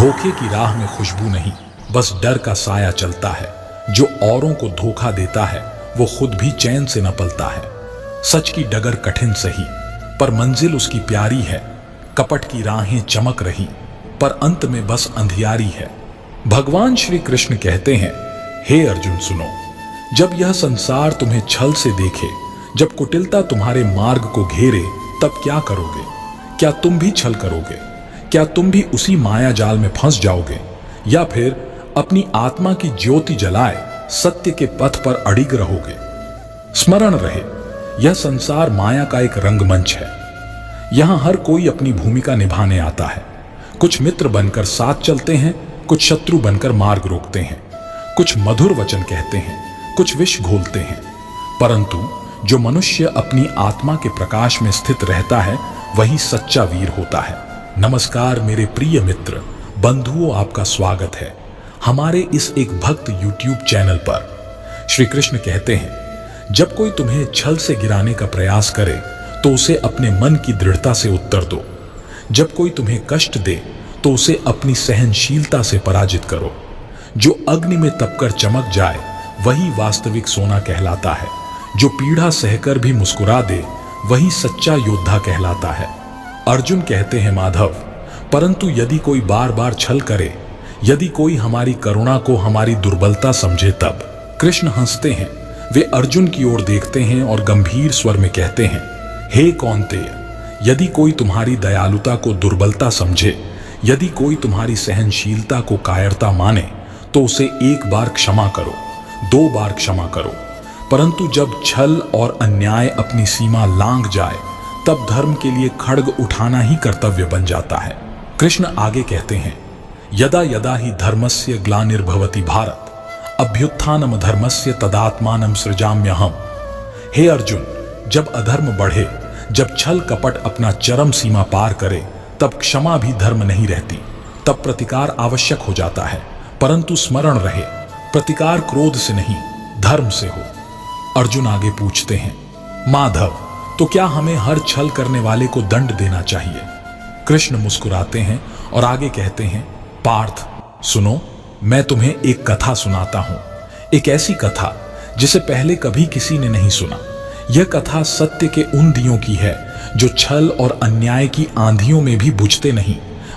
धोखे की राह में खुशबू नहीं, बस डर का साया चलता है। जो औरों को धोखा देता है वो खुद भी चैन से न पलता है। सच की डगर कठिन सही, पर मंजिल उसकी प्यारी है। कपट की राहें चमक रही, पर अंत में बस अंधियारी है। भगवान श्री कृष्ण कहते हैं, हे अर्जुन सुनो, जब यह संसार तुम्हें छल से देखे, जब कुटिलता तुम्हारे मार्ग को घेरे, तब क्या करोगे? क्या तुम भी छल करोगे? क्या तुम भी उसी माया जाल में फंस जाओगे? या फिर अपनी आत्मा की ज्योति जलाए सत्य के पथ पर अडिग रहोगे? स्मरण रहे, यह संसार माया का एक रंगमंच है। यहां हर कोई अपनी भूमिका निभाने आता है। कुछ मित्र बनकर साथ चलते हैं, कुछ शत्रु बनकर मार्ग रोकते हैं, कुछ मधुर वचन कहते हैं, कुछ विष घोलते हैं। परंतु जो मनुष्य अपनी आत्मा के प्रकाश में स्थित रहता है, वही सच्चा वीर होता है। नमस्कार मेरे प्रिय मित्र, बंधुओं, आपका स्वागत है हमारे इस एक भक्त YouTube चैनल पर। श्री कृष्ण कहते हैं, जब कोई तुम्हें छल से गिराने का प्रयास करे तो उसे अपने मन की दृढ़ता से उत्तर दो। जब कोई तुम्हें कष्ट दे तो उसे अपनी सहनशीलता से पराजित करो। जो अग्नि में तपकर चमक जाए वही वास्तविक सोना कहलाता है। जो पीड़ा सहकर भी मुस्कुरा दे वही सच्चा योद्धा कहलाता है। अर्जुन कहते हैं, माधव, परंतु यदि कोई बार बार छल करे, यदि कोई हमारी करुणा को हमारी दुर्बलता समझे तब। कृष्ण हंसते हैं। वे अर्जुन की ओर देखते हैं और गंभीर स्वर में कहते हैं, हे कौन्तेय, यदि कोई तुम्हारी दयालुता को दुर्बलता समझे, यदि कोई तुम्हारी सहनशीलता को कायरता माने, तो उसे एक बार क्षमा करो, 2 बार क्षमा करो। परंतु जब छल और अन्याय अपनी सीमा लांघ जाए, तब धर्म के लिए खड्ग उठाना ही कर्तव्य बन जाता है। कृष्ण आगे कहते हैं, यदा यदा ही धर्मस्य ग्लानिर्भवति भारत, अभ्युत्थानम धर्मस्य तदात्मानं सृजाम्यहम्। हे अर्जुन, जब अधर्म बढ़े, जब छल कपट अपना चरम सीमा पार करे, तब क्षमा भी धर्म नहीं रहती, तब प्रतिकार आवश्यक हो जाता है। परंतु स्मरण रहे, प्रतिकार क्रोध से नहीं, धर्म से हो। अर्जुन आगे पूछते हैं, माधव, तो क्या हमें हर छल करने वाले को दंड देना चाहिए? कृष्ण मुस्कुराते हैं और आगे कहते हैं, पार्थ सुनो, मैं तुम्हें एक कथा सुनाता हूं। एक ऐसी कथा जिसे पहले कभी किसी ने नहीं सुना। यह कथा सत्य के उन दियों की है जो छल और अन्याय की आंधियों में भी बुझते नहीं,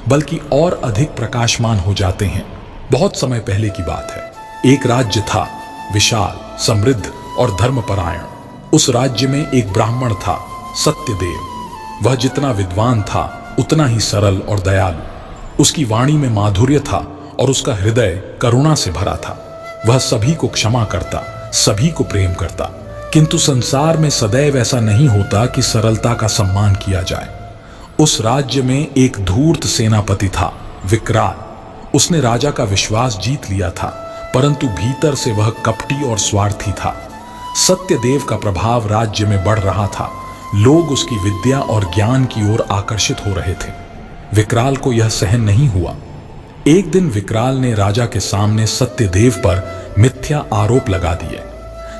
बल्कि और अधिक प्रकाशमान हो जाते हैं। बहुत समय पहले की बात है। एक राज्य था, विशाल, समृद्ध और धर्मपरायण। उस राज्य में एक ब्राह्मण था, सत्यदेव। वह जितना विद्वान था उतना ही सरल और दयालु। उसकी वाणी में माधुर्य था और उसका हृदय करुणा से भरा था। वह सभी को क्षमा करता, सभी को प्रेम करता। किंतु संसार में सदैव ऐसा नहीं होता कि सरलता का सम्मान किया जाए। उस राज्य में एक धूर्त सेनापति था, विकराल। उसने राजा का विश्वास जीत लिया था, परंतु भीतर से वह कपटी और स्वार्थी था। सत्यदेव का प्रभाव राज्य में बढ़ रहा था। लोग उसकी विद्या और ज्ञान की ओर आकर्षित हो रहे थे। विकराल को यह सहन नहीं हुआ। एक दिन विकराल ने राजा के सामने सत्यदेव पर मिथ्या आरोप लगा दिए।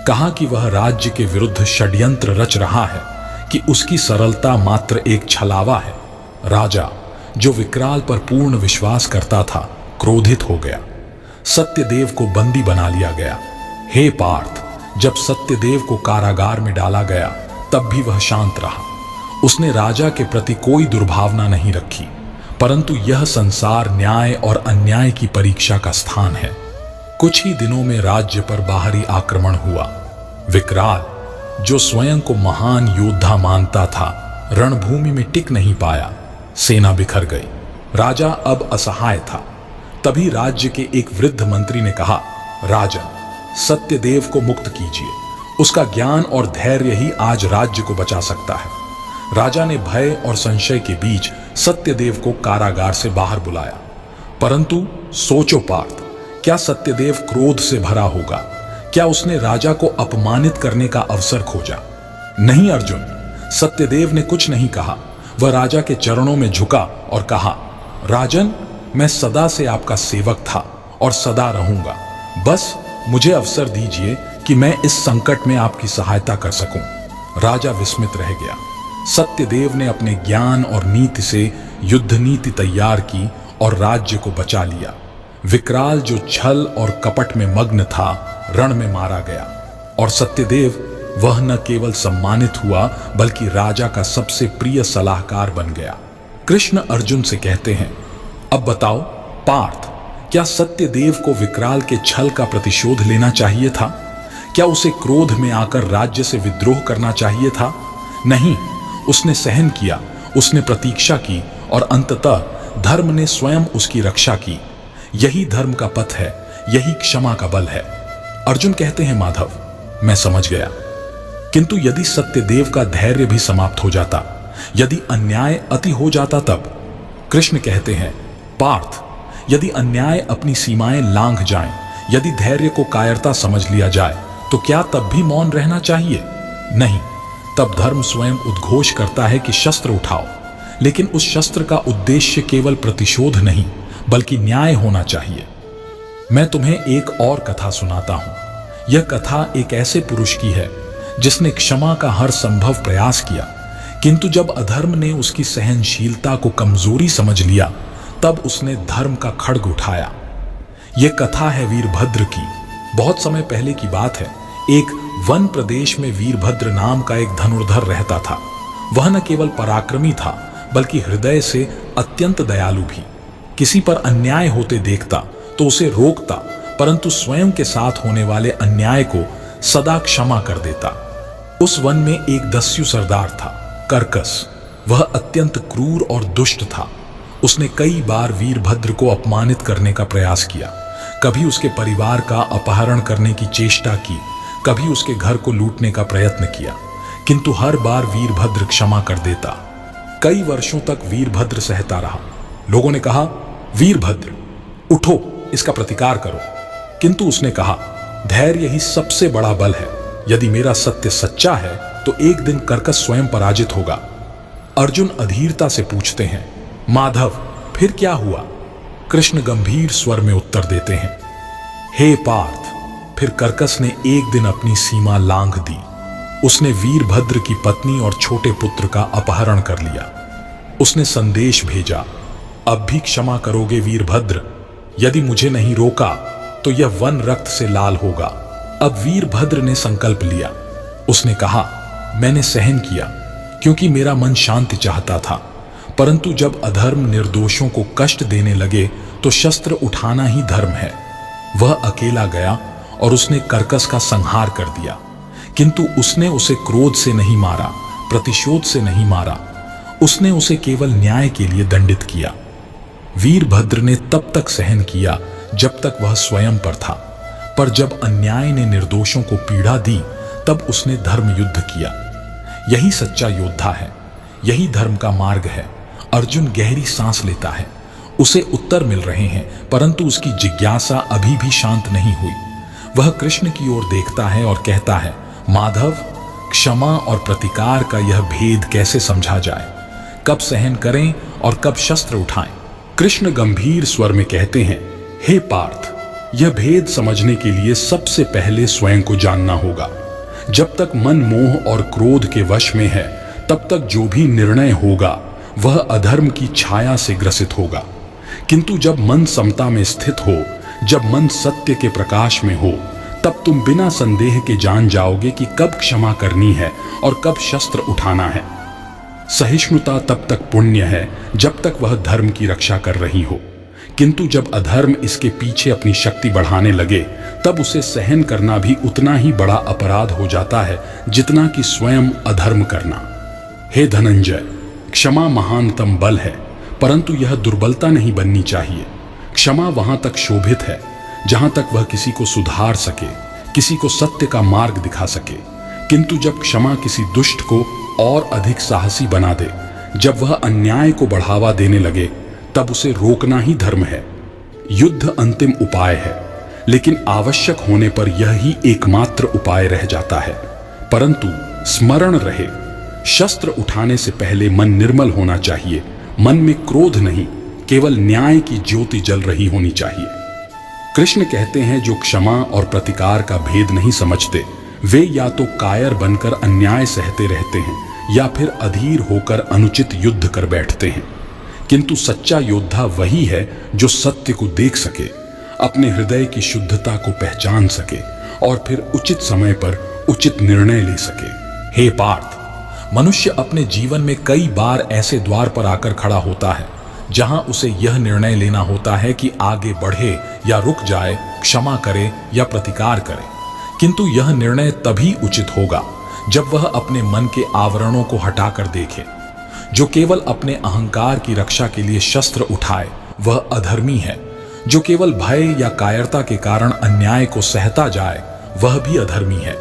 कहा कि वह राज्य के विरुद्ध षड्यंत्र रच रहा है, कि उसकी सरलता मात्र एक छलावा है। राजा, जो विकराल पर पूर्ण विश्वास करता था, क्रोधित हो गया। सत्यदेव को बंदी बना लिया गया। हे पार्थ, जब सत्यदेव को कारागार में डाला गया, तब भी वह शांत रहा। उसने राजा के प्रति कोई दुर्भावना नहीं रखी। परंतु यह संसार न्याय और अन्याय की परीक्षा का स्थान है। कुछ ही दिनों में राज्य पर बाहरी आक्रमण हुआ। विकराल, जो स्वयं को महान योद्धा मानता था, रणभूमि में टिक नहीं पाया। सेना बिखर गई। राजा अब असहाय था। तभी राज्य के एक वृद्ध मंत्री ने कहा, राजन, सत्यदेव को मुक्त कीजिए। उसका ज्ञान और धैर्य ही आज राज्य को बचा सकता है। राजा ने भय और संशय के बीच सत्यदेव को कारागार से बाहर बुलाया। परंतु सोचो पार्थ, क्या सत्यदेव क्रोध से भरा होगा? क्या उसने राजा को अपमानित करने का अवसर खोजा? नहीं अर्जुन, सत्यदेव ने कुछ नहीं कहा। वह राजा के चरणों में झुका और कहा, राजन, मैं सदा से आपका सेवक था और सदा रहूंगा। बस मुझे अवसर दीजिए कि मैं इस संकट में आपकी सहायता कर सकूं। राजा विस्मित रह गया। सत्यदेव ने अपने ज्ञान और नीति से युद्ध नीति तैयार की और राज्य को बचा लिया। विकराल जो छल और कपट में मग्न था, रण में मारा गया, और सत्यदेव वह न केवल सम्मानित हुआ बल्कि राजा का सबसे प्रिय सलाहकार बन गया। कृष्ण अर्जुन से कहते हैं, अब बताओ पार्थ, क्या सत्यदेव को विकराल के छल का प्रतिशोध लेना चाहिए था? क्या उसे क्रोध में आकर राज्य से विद्रोह करना चाहिए था? नहीं, उसने सहन किया, उसने प्रतीक्षा की और अंततः धर्म ने स्वयं उसकी रक्षा की। यही धर्म का पथ है, यही क्षमा का बल है। अर्जुन कहते हैं, माधव मैं समझ गया, किंतु यदि सत्यदेव का धैर्य भी समाप्त हो जाता, यदि अन्याय अति हो जाता तब? कृष्ण कहते हैं, पार्थ, यदि अन्याय अपनी सीमाएं लांघ जाएं, यदि धैर्य को कायरता समझ लिया जाए, तो क्या तब भी मौन रहना चाहिए? नहीं, तब धर्म स्वयं उद्घोष करता है कि शस्त्र उठाओ, लेकिन उस शस्त्र का उद्देश्य केवल प्रतिशोध नहीं बल्कि न्याय होना चाहिए। मैं तुम्हें एक और कथा सुनाता हूं। यह कथा एक ऐसे पुरुष की है जिसने क्षमा का हर संभव प्रयास किया, किंतु जब अधर्म ने उसकी सहनशीलता को कमजोरी समझ लिया, तब उसने धर्म का खड्ग उठाया। यह कथा है वीरभद्र की। बहुत समय पहले की बात है। एक वन प्रदेश में वीरभद्र नाम का एक धनुर्धर रहता था। वह न केवल पराक्रमी था बल्कि हृदय से अत्यंत दयालु भी। किसी पर अन्याय होते देखता तो उसे रोकता, परंतु स्वयं के साथ होने वाले अन्याय को सदा क्षमा कर देता। उस वन में एक दस्यु सरदार था, कर्कस। वह अत्यंत क्रूर और दुष्ट था। उसने कई बार वीरभद्र को अपमानित करने का प्रयास किया। कभी उसके परिवार का अपहरण करने की चेष्टा की, कभी उसके घर को लूटने का प्रयत्न किया, किंतु हर बार वीरभद्र क्षमा कर देता। कई वर्षों तक वीरभद्र सहता रहा। लोगों ने कहा, वीरभद्र उठो, इसका प्रतिकार करो। किंतु उसने कहा, धैर्य ही सबसे बड़ा बल है। यदि मेरा सत्य सच्चा है तो एक दिन कर्कस स्वयं पराजित होगा। अर्जुन अधीरता से पूछते हैं, माधव फिर क्या हुआ? कृष्ण गंभीर स्वर में उत्तर देते हैं, हे पार्थ, फिर कर्कस ने एक दिन अपनी सीमा लांघ दी। उसने वीरभद्र की पत्नी और छोटे पुत्र का अपहरण कर लिया। उसने संदेश भेजा, अब भी क्षमा करोगे वीरभद्र? यदि मुझे नहीं रोका तो यह वन रक्त से लाल होगा। अब वीरभद्र ने संकल्प लिया। उसने कहा, मैंने सहन किया क्योंकि मेरा मन शांति चाहता था, परंतु जब अधर्म निर्दोषों को कष्ट देने लगे तो शस्त्र उठाना ही धर्म है। वह अकेला गया और उसने कर्कस का संहार कर दिया, किंतु उसने उसे क्रोध से नहीं मारा, प्रतिशोध से नहीं मारा। उसने उसे केवल न्याय के लिए दंडित किया। वीरभद्र ने तब तक सहन किया जब तक वह स्वयं पर था, पर जब अन्याय ने निर्दोषों को पीड़ा दी तब उसने धर्म युद्ध किया। यही सच्चा योद्धा है, यही धर्म का मार्ग है। अर्जुन गहरी सांस लेता है। उसे उत्तर मिल रहे हैं, परंतु उसकी जिज्ञासा अभी भी शांत नहीं हुई। वह कृष्ण की ओर देखता है और कहता है, माधव, क्षमा और प्रतिकार का यह भेद कैसे समझा जाए? कब सहन करें और कब शस्त्र उठाएं? कृष्ण गंभीर स्वर में कहते हैं, हे पार्थ, यह भेद समझने के लिए सबसे पहले स्वयं को जानना होगा। जब तक मन मोह और क्रोध के वश में है, तब तक जो भी निर्णय होगा वह अधर्म की छाया से ग्रसित होगा। किंतु जब मन समता में स्थित हो, जब मन सत्य के प्रकाश में हो, तब तुम बिना संदेह के जान जाओगे कि कब क्षमा करनी है और कब शस्त्र उठाना है। सहिष्णुता तब तक पुण्य है जब तक वह धर्म की रक्षा कर रही हो, किंतु जब अधर्म इसके पीछे अपनी शक्ति बढ़ाने लगे तब उसे सहन करना भी उतना ही बड़ा अपराध हो जाता है जितना कि स्वयं अधर्म करना। हे धनंजय, क्षमा महानतम बल है, परंतु यह दुर्बलता नहीं बननी चाहिए। क्षमा वहां तक शोभित है जहां तक वह किसी को सुधार सके, किसी को सत्य का मार्ग दिखा सके। किंतु जब क्षमा किसी दुष्ट को और अधिक साहसी बना दे, जब वह अन्याय को बढ़ावा देने लगे, तब उसे रोकना ही धर्म है। युद्ध अंतिम उपाय है, लेकिन आवश्यक होने पर यह ही एकमात्र उपाय रह जाता है। परंतु स्मरण रहे, शस्त्र उठाने से पहले मन निर्मल होना चाहिए। मन में क्रोध नहीं, केवल न्याय की ज्योति जल रही होनी चाहिए। कृष्ण कहते हैं, जो क्षमा और प्रतिकार का भेद नहीं समझते, वे या तो कायर बनकर अन्याय सहते रहते हैं या फिर अधीर होकर अनुचित युद्ध कर बैठते हैं। किंतु सच्चा योद्धा वही है जो सत्य को देख सके, अपने हृदय की शुद्धता को पहचान सके और फिर उचित समय पर उचित निर्णय ले सके। हे पार्थ, मनुष्य अपने जीवन में कई बार ऐसे द्वार पर आकर खड़ा होता है जहां उसे यह निर्णय लेना होता है कि आगे बढ़े या रुक जाए, क्षमा करे या प्रतिकार करे। किंतु यह निर्णय तभी उचित होगा जब वह अपने मन के आवरणों को हटाकर देखे। जो केवल अपने अहंकार की रक्षा के लिए शस्त्र उठाए वह अधर्मी है। जो केवल भय या कायरता के कारण अन्याय को सहता जाए वह भी अधर्मी है।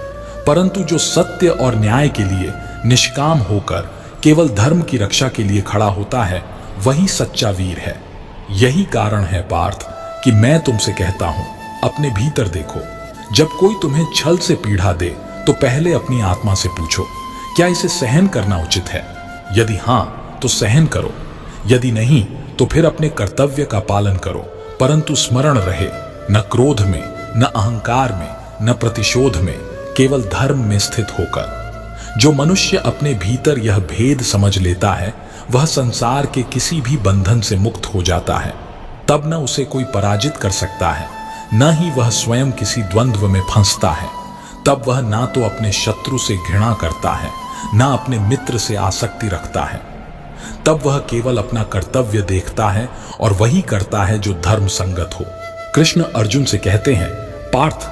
परंतु जो सत्य और न्याय के लिए निष्काम होकर केवल धर्म की रक्षा के लिए खड़ा होता है वही सच्चा वीर है। यही कारण है पार्थ कि मैं तुमसे कहता हूं, अपने भीतर देखो। जब कोई तुम्हें छल से पीड़ा दे तो पहले अपनी आत्मा से पूछो, क्या इसे सहन करना उचित है? यदि हां तो सहन करो, यदि नहीं तो फिर अपने कर्तव्य का पालन करो। परंतु स्मरण रहे, न क्रोध में, न अहंकार में, न प्रतिशोध में, केवल धर्म में स्थित होकर। जो मनुष्य अपने भीतर यह भेद समझ लेता है वह संसार के किसी भी बंधन से मुक्त हो जाता है। तब न उसे कोई पराजित कर सकता है, न ही वह स्वयं किसी द्वंद्व में फंसता है। तब वह ना तो अपने शत्रु से घृणा करता है, ना अपने मित्र से आसक्ति रखता है। तब वह केवल अपना कर्तव्य देखता है और वही करता है जो धर्म संगत हो। कृष्ण अर्जुन से कहते हैं, पार्थ,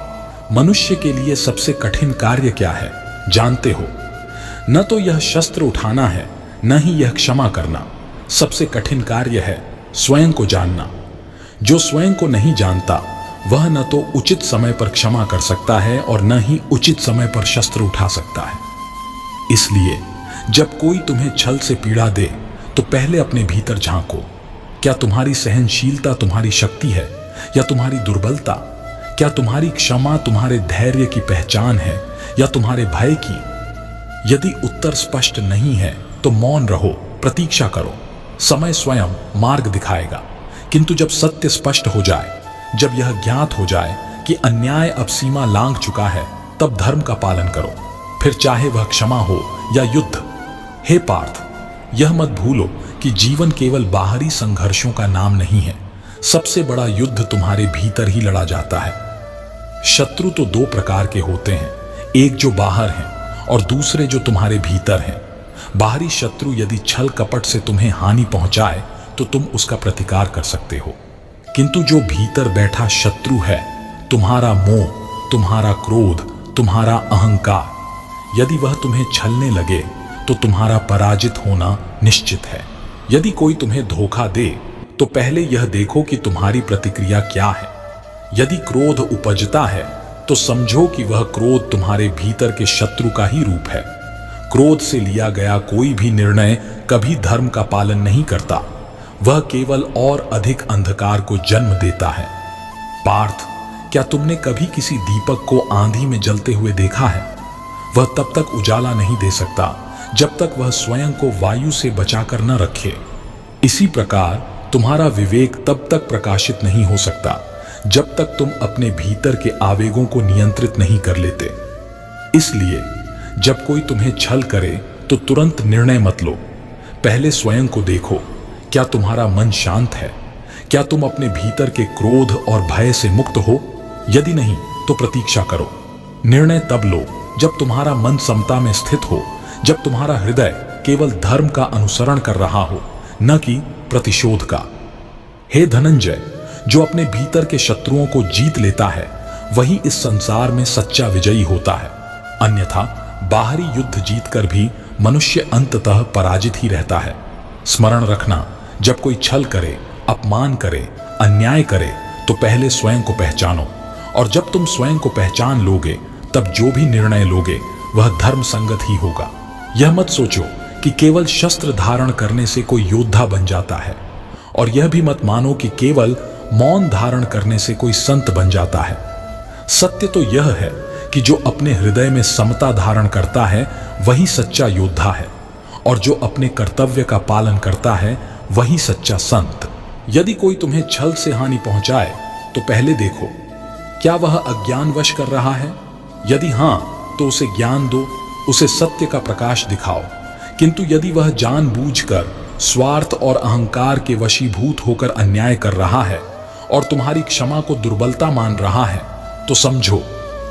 मनुष्य के लिए सबसे कठिन कार्य क्या है जानते हो? न तो यह शस्त्र उठाना है, न ही यह क्षमा करना। सबसे कठिन कार्य है स्वयं को जानना। जो स्वयं को नहीं जानता वह न तो उचित समय पर क्षमा कर सकता है और न ही उचित समय पर शस्त्र उठा सकता है। इसलिए जब कोई तुम्हें छल से पीड़ा दे तो पहले अपने भीतर झांको। क्या तुम्हारी सहनशीलता तुम्हारी शक्ति है या तुम्हारी दुर्बलता? क्या तुम्हारी क्षमा तुम्हारे धैर्य की पहचान है या तुम्हारे भय की? यदि उत्तर स्पष्ट नहीं है तो मौन रहो, प्रतीक्षा करो। समय स्वयं मार्ग दिखाएगा। किंतु जब सत्य स्पष्ट हो जाए, जब यह ज्ञात हो जाए कि अन्याय अब सीमा लांघ चुका है, तब धर्म का पालन करो, फिर चाहे वह क्षमा हो या युद्ध। हे पार्थ, यह मत भूलो कि जीवन केवल बाहरी संघर्षों का नाम नहीं है। सबसे बड़ा युद्ध तुम्हारे भीतर ही लड़ा जाता है। शत्रु तो दो प्रकार के होते हैं, एक जो बाहर हैं और दूसरे जो तुम्हारे भीतर हैं। बाहरी शत्रु यदि छल कपट से तुम्हें हानि पहुंचाए तो तुम उसका प्रतिकार कर सकते हो। किंतु जो भीतर बैठा शत्रु है, तुम्हारा मोह, तुम्हारा क्रोध, तुम्हारा अहंकार, यदि वह तुम्हें छलने लगे तो तुम्हारा पराजित होना निश्चित है। यदि कोई तुम्हें धोखा दे तो पहले यह देखो कि तुम्हारी प्रतिक्रिया क्या है। यदि क्रोध उपजता है तो समझो कि वह क्रोध तुम्हारे भीतर के शत्रु का ही रूप है। क्रोध से लिया गया कोई भी निर्णय कभी धर्म का पालन नहीं करता, वह केवल और अधिक अंधकार को जन्म देता है। पार्थ, क्या तुमने कभी किसी दीपक को आंधी में जलते हुए देखा है? वह तब तक उजाला नहीं दे सकता जब तक वह स्वयं को वायु से बचाकर न रखे। इसी प्रकार तुम्हारा विवेक तब तक प्रकाशित नहीं हो सकता जब तक तुम अपने भीतर के आवेगों को नियंत्रित नहीं कर लेते। इसलिए जब कोई तुम्हें छल करे तो तुरंत निर्णय मत लो। पहले स्वयं को देखो, क्या तुम्हारा मन शांत है? क्या तुम अपने भीतर के क्रोध और भय से मुक्त हो? यदि नहीं तो प्रतीक्षा करो। निर्णय तब लो जब तुम्हारा मन समता में स्थित हो, जब तुम्हारा हृदय केवल धर्म का अनुसरण कर रहा हो, न कि प्रतिशोध का। हे धनंजय, जो अपने भीतर के शत्रुओं को जीत लेता है वही इस संसार में सच्चा विजयी होता है। अन्यथा बाहरी युद्ध जीतकर भी मनुष्य अंततः पराजित ही रहता है। स्मरण रखना, जब कोई छल करे, अपमान करे, अन्याय करे तो पहले स्वयं को पहचानो, और जब तुम स्वयं को पहचान लोगे तब जो भी निर्णय लोगे वह धर्म संगत ही होगा। यह मत सोचो कि केवल शस्त्र धारण करने से कोई योद्धा बन जाता है, और यह भी मत मानो कि केवल मौन धारण करने से कोई संत बन जाता है। सत्य तो यह है कि जो अपने हृदय में समता धारण करता है वही सच्चा योद्धा है, और जो अपने कर्तव्य का पालन करता है वही सच्चा संत। यदि कोई तुम्हें छल से हानि पहुंचाए तो पहले देखो, क्या वह अज्ञानवश कर रहा है? यदि हां तो उसे ज्ञान दो, उसे सत्य का प्रकाश दिखाओ। किंतु यदि वह जानबूझकर स्वार्थ और अहंकार के वशीभूत होकर अन्याय कर रहा है और तुम्हारी क्षमा को दुर्बलता मान रहा है, तो समझो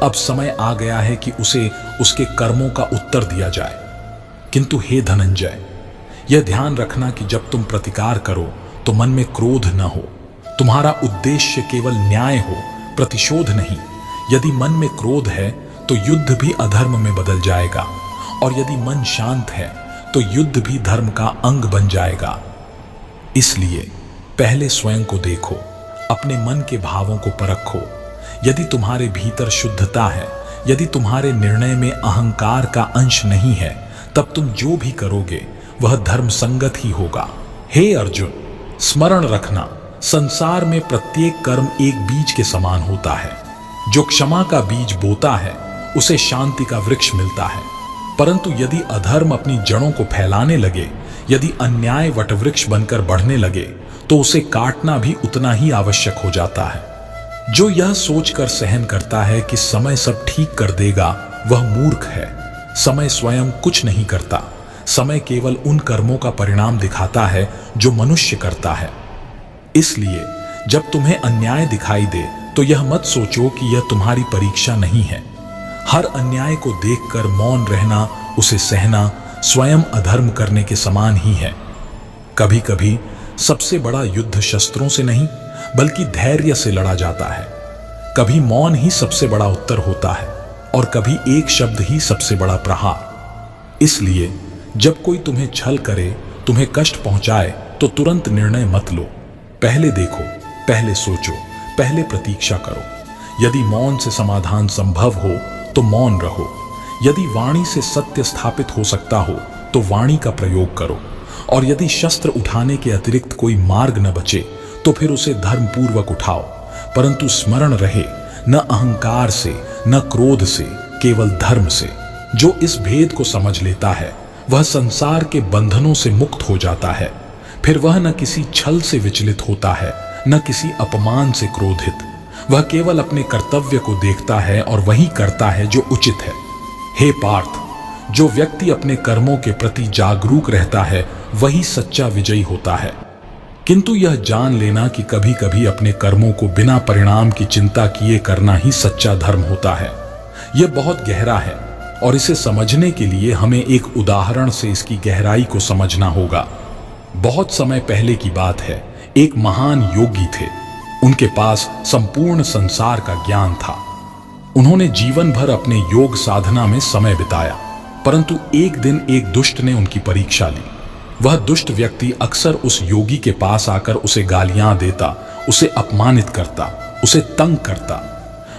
अब समय आ गया है कि उसे उसके कर्मों का उत्तर दिया जाए। किंतु हे धनंजय, यह ध्यान रखना कि जब तुम प्रतिकार करो तो मन में क्रोध न हो। तुम्हारा उद्देश्य केवल न्याय हो, प्रतिशोध नहीं। यदि मन में क्रोध है तो युद्ध भी अधर्म में बदल जाएगा, और यदि मन शांत है तो युद्ध भी धर्म का अंग बन जाएगा। इसलिए पहले स्वयं को देखो, अपने मन के भावों को परखो। यदि तुम्हारे भीतर शुद्धता है, यदि तुम्हारे निर्णय में अहंकार का अंश नहीं है, तब तुम जो भी करोगे वह धर्म संगत ही होगा। हे अर्जुन, स्मरण रखना, संसार में प्रत्येक कर्म एक बीज के समान होता है। जो क्षमा का बीज बोता है उसे शांति का वृक्ष मिलता है, परंतु यदि अधर्म अपनी जड़ों को फैलाने लगे, यदि अन्याय वटवृक्ष बनकर बढ़ने लगे, तो उसे काटना भी उतना ही आवश्यक हो जाता है। जो यह सोचकर सहन करता है कि समय सब ठीक कर देगा, वह मूर्ख है। समय स्वयं कुछ नहीं करता। समय केवल उन कर्मों का परिणाम दिखाता है जो मनुष्य करता है। इसलिए जब तुम्हें अन्याय दिखाई दे तो यह मत सोचो कि यह तुम्हारी परीक्षा नहीं है। हर अन्याय को देखकर मौन रहना, उसे सहना स्वयं अधर्म करने के समान ही है। कभी कभी सबसे बड़ा युद्ध शस्त्रों से नहीं बल्कि धैर्य से लड़ा जाता है। कभी मौन ही सबसे बड़ा उत्तर होता है और कभी एक शब्द ही सबसे बड़ा प्रहार। इसलिए जब कोई तुम्हें छल करे, तुम्हें कष्ट पहुंचाए, तो तुरंत निर्णय मत लो। पहले देखो, पहले सोचो, पहले प्रतीक्षा करो। यदि मौन से समाधान संभव हो तो मौन रहो। यदि वाणी से सत्य स्थापित हो सकता हो तो वाणी का प्रयोग करो, और यदि शस्त्र उठाने के अतिरिक्त कोई मार्ग न बचे तो फिर उसे धर्मपूर्वक उठाओ, परंतु स्मरण रहे, न अहंकार से, न क्रोध से, केवल धर्म से। जो इस भेद को समझ लेता है वह संसार के बंधनों से मुक्त हो जाता है। फिर वह न किसी छल से विचलित होता है, न किसी अपमान से क्रोधित। वह केवल अपने कर्तव्य को देखता है और वही करता है जो उचित है। हे पार्थ, जो व्यक्ति अपने कर्मों के प्रति जागरूक रहता है वही सच्चा विजयी होता है। किंतु यह जान लेना कि कभी कभी अपने कर्मों को बिना परिणाम की चिंता किए करना ही सच्चा धर्म होता है, यह बहुत गहरा है, और इसे समझने के लिए हमें एक उदाहरण से इसकी गहराई को समझना होगा। बहुत समय पहले की बात है, एक महान योगी थे। उनके पास संपूर्ण संसार का ज्ञान था। उन्होंने जीवन भर अपने योग साधना में समय बिताया, परंतु एक दिन एक दुष्ट ने उनकी परीक्षा ली। वह दुष्ट व्यक्ति अक्सर उस योगी के पास आकर उसे गालियां देता, उसे अपमानित करता, उसे तंग करता।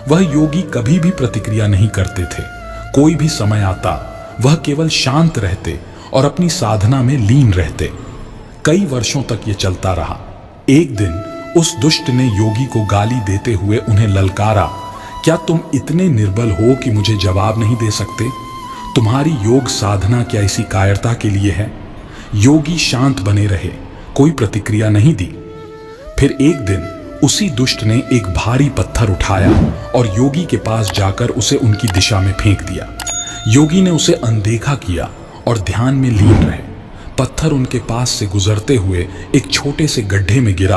वह योगी कभी भी प्रतिक्रिया नहीं करते थे। कोई भी समय आता वह केवल शांत रहते और अपनी साधना में लीन रहते। कई वर्षों तक ये चलता रहा। एक दिन उस दुष्ट ने योगी को गाली देते हुए उन्हें ललकारा, क्या तुम इतने निर्बल हो कि मुझे जवाब नहीं दे सकते? तुम्हारी योग साधना क्या इसी कायरता के लिए है? योगी शांत बने रहे, कोई प्रतिक्रिया नहीं दी। फिर एक दिन उसी दुष्ट ने एक भारी पत्थर उठाया और योगी के पास जाकर उसे उनकी दिशा में फेंक दिया। योगी ने उसे अनदेखा किया और ध्यान में लीन रहे। पत्थर उनके पास से गुजरते हुए एक छोटे से गड्ढे में गिरा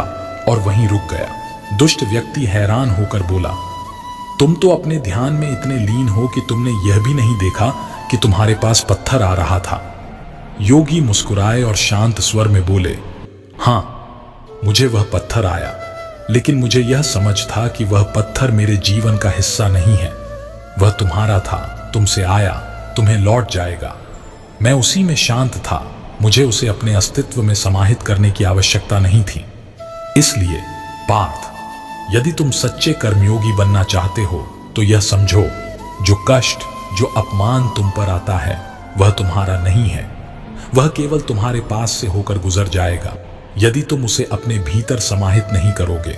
और वहीं रुक गया। दुष्ट व्यक्ति हैरान होकर बोला, तुम तो अपने ध्यान में इतने लीन हो कि तुमने यह भी नहीं देखा कि तुम्हारे पास पत्थर आ रहा था। योगी मुस्कुराए और शांत स्वर में बोले, हाँ, मुझे वह पत्थर आया, लेकिन मुझे यह समझ था कि वह पत्थर मेरे जीवन का हिस्सा नहीं है। वह तुम्हारा था, तुमसे आया, तुम्हें लौट जाएगा। मैं उसी में शांत था, मुझे उसे अपने अस्तित्व में समाहित करने की आवश्यकता नहीं थी। इसलिए पार्थ, यदि तुम सच्चे कर्मयोगी बनना चाहते हो तो यह समझो, जो कष्ट, जो अपमान तुम पर आता है वह तुम्हारा नहीं है। वह केवल तुम्हारे पास से होकर गुजर जाएगा यदि तुम उसे अपने भीतर समाहित नहीं करोगे।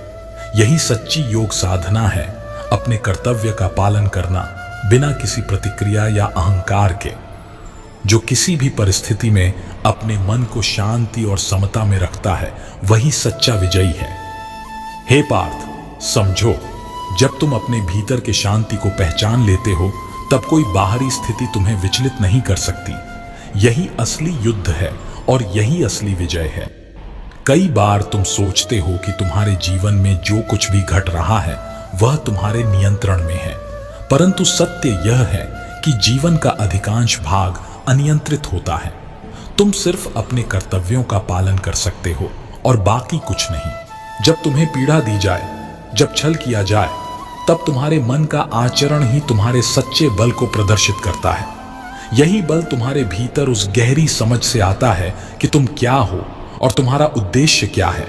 यही सच्ची योग साधना है, अपने कर्तव्य का पालन करना बिना किसी प्रतिक्रिया या अहंकार के। जो किसी भी परिस्थिति में अपने मन को शांति और समता में रखता है वही सच्चा विजयी है। हे पार्थ, समझो, जब तुम अपने भीतर के शांति को पहचान लेते हो तब कोई बाहरी स्थिति तुम्हें विचलित नहीं कर सकती। यही असली युद्ध है और यही असली विजय है। कई बार तुम सोचते हो कि तुम्हारे जीवन में जो कुछ भी घट रहा है वह तुम्हारे नियंत्रण में है, परंतु सत्य यह है कि जीवन का अधिकांश भाग अनियंत्रित होता है। तुम सिर्फ अपने कर्तव्यों का पालन कर सकते हो और बाकी कुछ नहीं। जब तुम्हें पीड़ा दी जाए, जब छल किया जाए, तब तुम्हारे मन का आचरण ही तुम्हारे सच्चे बल को प्रदर्शित करता है। यही बल तुम्हारे भीतर उस गहरी समझ से आता है कि तुम क्या हो और तुम्हारा उद्देश्य क्या है।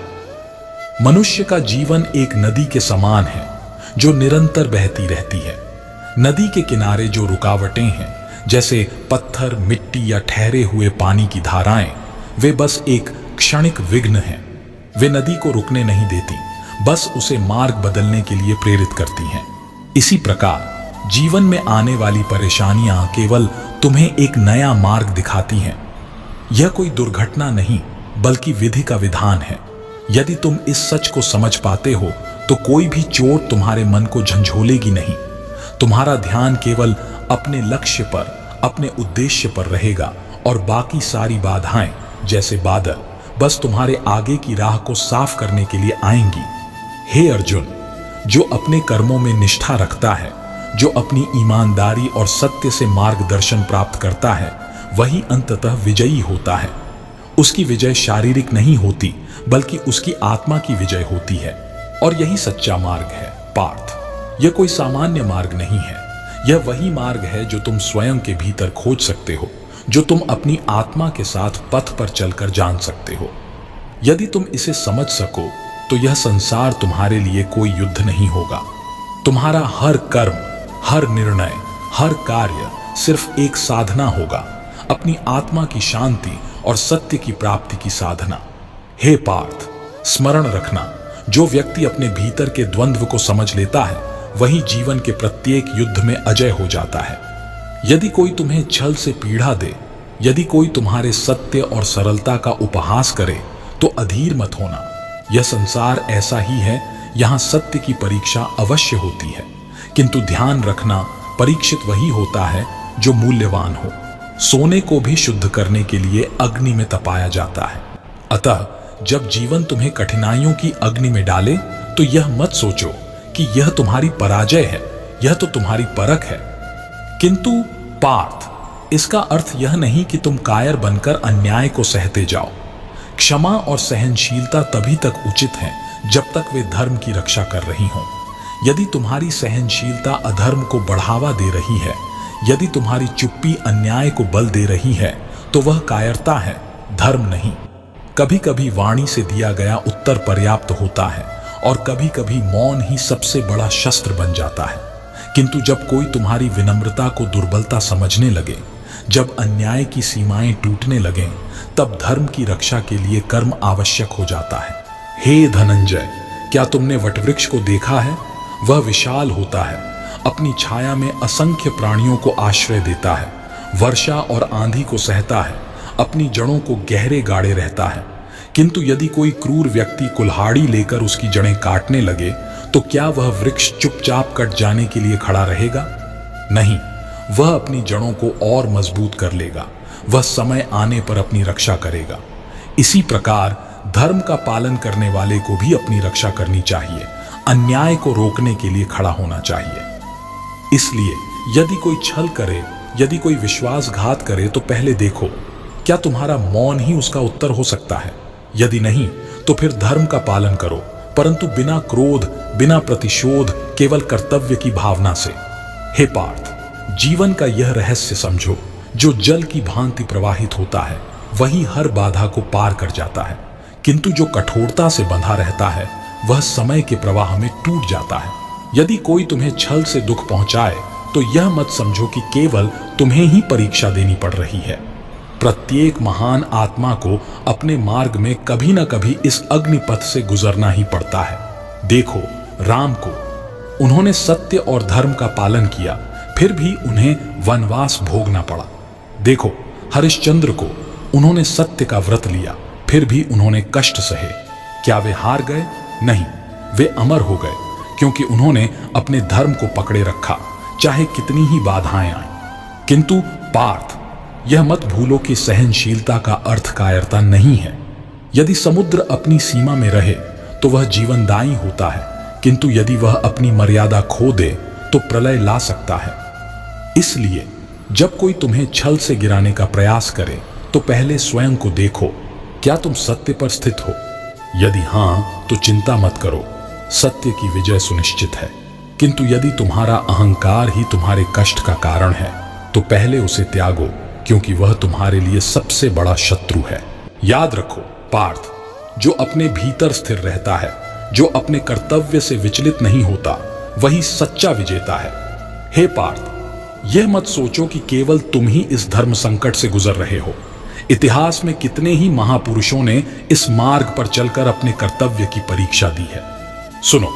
मनुष्य का जीवन एक नदी के समान है जो निरंतर बहती रहती है। नदी के किनारे जो रुकावटें हैं, जैसे पत्थर, मिट्टी या ठहरे हुए पानी की धाराएं, वे बस एक क्षणिक विघ्न हैं। वे नदी को रुकने नहीं देती, बस उसे मार्ग बदलने के लिए प्रेरित करती हैं। इसी प्रकार जीवन में आने वाली परेशानियां केवल तुम्हें एक नया मार्ग दिखाती हैं। यह कोई दुर्घटना नहीं, बल्कि विधि का विधान है। यदि तुम इस सच को समझ पाते हो तो कोई भी चोट तुम्हारे मन को झंझोलेगी नहीं। तुम्हारा ध्यान केवल अपने लक्ष्य पर, अपने उद्देश्य पर रहेगा और बाकी सारी बाधाएं जैसे बादल बस तुम्हारे आगे की राह को साफ करने के लिए आएंगी। हे अर्जुन, जो अपने कर्मों में निष्ठा रखता है, जो अपनी ईमानदारी और सत्य से मार्गदर्शन प्राप्त करता है, वही अंततः विजयी होता है। उसकी विजय शारीरिक नहीं होती, बल्कि उसकी आत्मा की विजय होती है। और यही सच्चा मार्ग है पार्थ। यह कोई सामान्य मार्ग नहीं है। यह वही मार्ग है जो तुम स्वयं के भीतर खोज सकते हो, जो तुम अपनी आत्मा के साथ पथ पर चलकर जान सकते हो। यदि तुम इसे समझ सको तो यह संसार तुम्हारे लिए कोई युद्ध नहीं होगा। तुम्हारा हर कर्म, हर निर्णय, हर कार्य सिर्फ एक साधना होगा, अपनी आत्मा की शांति और सत्य की प्राप्ति की साधना। हे पार्थ, स्मरण रखना, जो व्यक्ति अपने भीतर के द्वंद्व को समझ लेता है वही जीवन के प्रत्येक युद्ध में अजय हो जाता है। यदि कोई तुम्हें छल से पीड़ा दे, यदि कोई तुम्हारे सत्य और सरलता का उपहास करे, तो अधीर मत होना। यह संसार ऐसा ही है, यहाँ सत्य की परीक्षा अवश्य होती है, किंतु ध्यान रखना, परीक्षित वही होता है जो मूल्यवान हो। सोने को भी शुद्ध करने के लिए अग्नि में तपाया जाता है। अतः जब जीवन तुम्हें कठिनाइयों की अग्नि में डाले तो यह मत सोचो कि यह तुम्हारी पराजय है, यह तो तुम्हारी परख है। किंतु पार्थ, इसका अर्थ यह नहीं कि तुम कायर बनकर अन्याय को सहते जाओ। क्षमा और सहनशीलता तभी तक उचित है जब तक वे धर्म की रक्षा कर रही हों। यदि तुम्हारी सहनशीलता अधर्म को बढ़ावा दे रही है, यदि तुम्हारी चुप्पी अन्याय को बल दे रही है, तो वह कायरता है, धर्म नहीं। कभी कभी वाणी से दिया गया उत्तर पर्याप्त होता है और कभी कभी मौन ही सबसे बड़ा शस्त्र बन जाता है। किंतु जब कोई तुम्हारी विनम्रता को दुर्बलता समझने लगे, जब अन्याय की सीमाएं टूटने लगें, तब धर्म की रक्षा के लिए कर्म आवश्यक हो जाता है। हे धनंजय, क्या तुमने वटवृक्ष को देखा है? वह विशाल होता है, अपनी छाया में असंख्य प्राणियों को आश्रय देता है, वर्षा और आंधी को सहता है, अपनी जड़ों को गहरे गाड़े रहता है। किंतु यदि कोई क्रूर व्यक्ति कुल्हाड़ी लेकर उसकी जड़ें काटने लगे, तो क्या वह वृक्ष चुपचाप कट जाने के लिए खड़ा रहेगा? नहीं, वह अपनी जड़ों को और मजबूत कर लेगा। वह समय आने पर अपनी रक्षा करेगा। इसी प्रकार धर्म का पालन करने वाले को भी अपनी रक्षा करनी चाहिए, अन्याय को रोकने के लिए खड़ा होना चाहिए। इसलिए यदि कोई छल करे, यदि कोई विश्वासघात करे, तो पहले देखो क्या तुम्हारा मौन ही उसका उत्तर हो सकता है। यदि नहीं, तो फिर धर्म का पालन करो, परंतु बिना क्रोध, बिना प्रतिशोध, केवल कर्तव्य की भावना से। हे पार्थ, जीवन का यह रहस्य समझो, जो जल की भांति प्रवाहित होता है वही हर बाधा को पार कर जाता है, किंतु जो कठोरता से बंधा रहता है वह समय के प्रवाह में टूट जाता है। यदि कोई तुम्हें छल से दुख पहुंचाए तो यह मत समझो कि केवल तुम्हें ही परीक्षा देनी पड़ रही है। प्रत्येक महान आत्मा को अपने मार्ग में कभी न कभी इस अग्निपथ से गुजरना ही पड़ता है। देखो राम को, उन्होंने सत्य और धर्म का पालन किया, फिर भी उन्हें वनवास भोगना पड़ा। देखो हरिश्चंद्र को, उन्होंने सत्य का व्रत लिया, फिर भी उन्होंने कष्ट सहे। क्या वे हार गए? नहीं, वे अमर हो गए, क्योंकि उन्होंने अपने धर्म को पकड़े रखा, चाहे कितनी ही बाधाएं आए। किंतु पार्थ, यह मत भूलो कि सहनशीलता का अर्थ कायरता नहीं है। यदि समुद्र अपनी सीमा में रहे तो वह जीवनदायी होता है, किंतु यदि वह अपनी मर्यादा खो दे तो प्रलय ला सकता है। इसलिए जब कोई तुम्हें छल से गिराने का प्रयास करे तो पहले स्वयं को देखो, क्या तुम सत्य पर स्थित हो? यदि हां तो चिंता मत करो, सत्य की विजय सुनिश्चित है। किंतु यदि तुम्हारा अहंकार ही तुम्हारे कष्ट का कारण है तो पहले उसे त्यागो, क्योंकि वह तुम्हारे लिए सबसे बड़ा शत्रु है। याद रखो पार्थ, जो अपने भीतर स्थिर रहता है, जो अपने कर्तव्य से विचलित नहीं होता, वही सच्चा विजेता है। हे पार्थ, यह मत सोचो कि केवल तुम ही इस धर्म संकट से गुजर रहे हो। इतिहास में कितने ही महापुरुषों ने इस मार्ग पर चलकर अपने कर्तव्य की परीक्षा दी है। सुनो,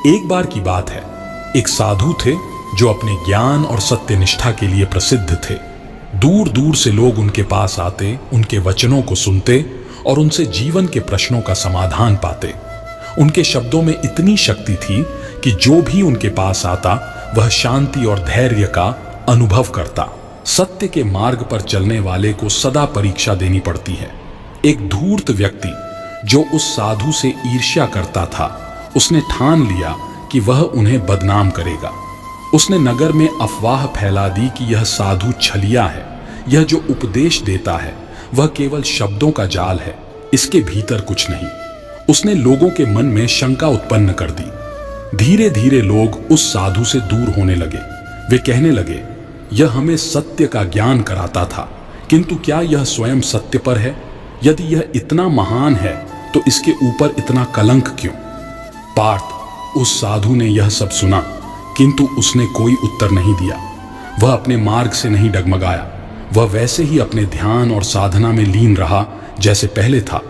एक बार की बात है, एक साधु थे जो अपने ज्ञान और सत्यनिष्ठा के लिए प्रसिद्ध थे। दूर दूर से लोग उनके पास आते, उनके वचनों को सुनते और उनसे जीवन के प्रश्नों का समाधान पाते। उनके शब्दों में इतनी शक्ति थी कि जो भी उनके पास आता वह शांति और धैर्य का अनुभव करता। सत्य के मार्ग पर चलने वाले को सदा परीक्षा देनी पड़ती है। एक धूर्त व्यक्ति जो उस साधु से ईर्ष्या करता था, उसने ठान लिया कि वह उन्हें बदनाम करेगा। उसने नगर में अफवाह फैला दी कि यह साधु छलिया है, यह जो उपदेश देता है वह केवल शब्दों का जाल है, इसके भीतर कुछ नहीं। उसने लोगों के मन में शंका उत्पन्न कर दी। धीरे धीरे लोग उस साधु से दूर होने लगे। वे कहने लगे, यह हमें सत्य का ज्ञान कराता था, किंतु क्या यह स्वयं सत्य पर है? यदि यह इतना महान है तो इसके ऊपर इतना कलंक क्यों? पार्थ, उस साधु ने यह सब सुना, किंतु उसने कोई उत्तर नहीं दिया। वह अपने मार्ग से नहीं डगमगाया। वह वैसे ही अपने ध्यान और साधना में लीन रहा जैसे पहले था।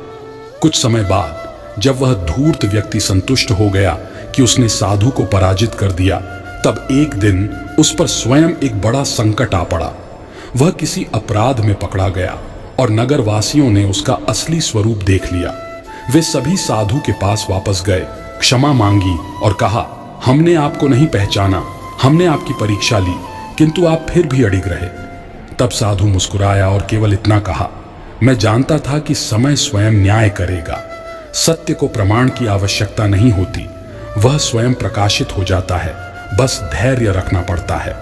कुछ समय बाद जब वह धूर्त व्यक्ति संतुष्ट हो गया कि उसने साधु को पराजित कर दिया, तब एक दिन उस पर स्वयं एक बड़ा संकट आ पड़ा। वह किसी अपराध में पकड़ा गया और नगरवासियों ने उसका असली स्वरूप देख लिया। वे सभी साधु के पास वापस गए, क्षमा मांगी और कहा, हमने आपको नहीं पहचाना, हमने आपकी परीक्षा ली, किंतु आप फिर भी अड़िग रहे। तब साधु मुस्कुराया और केवल इतना कहा, मैं जानता था कि समय स्वयं न्याय करेगा। सत्य को प्रमाण की आवश्यकता नहीं होती, वह स्वयं प्रकाशित हो जाता है, बस धैर्य रखना पड़ता है।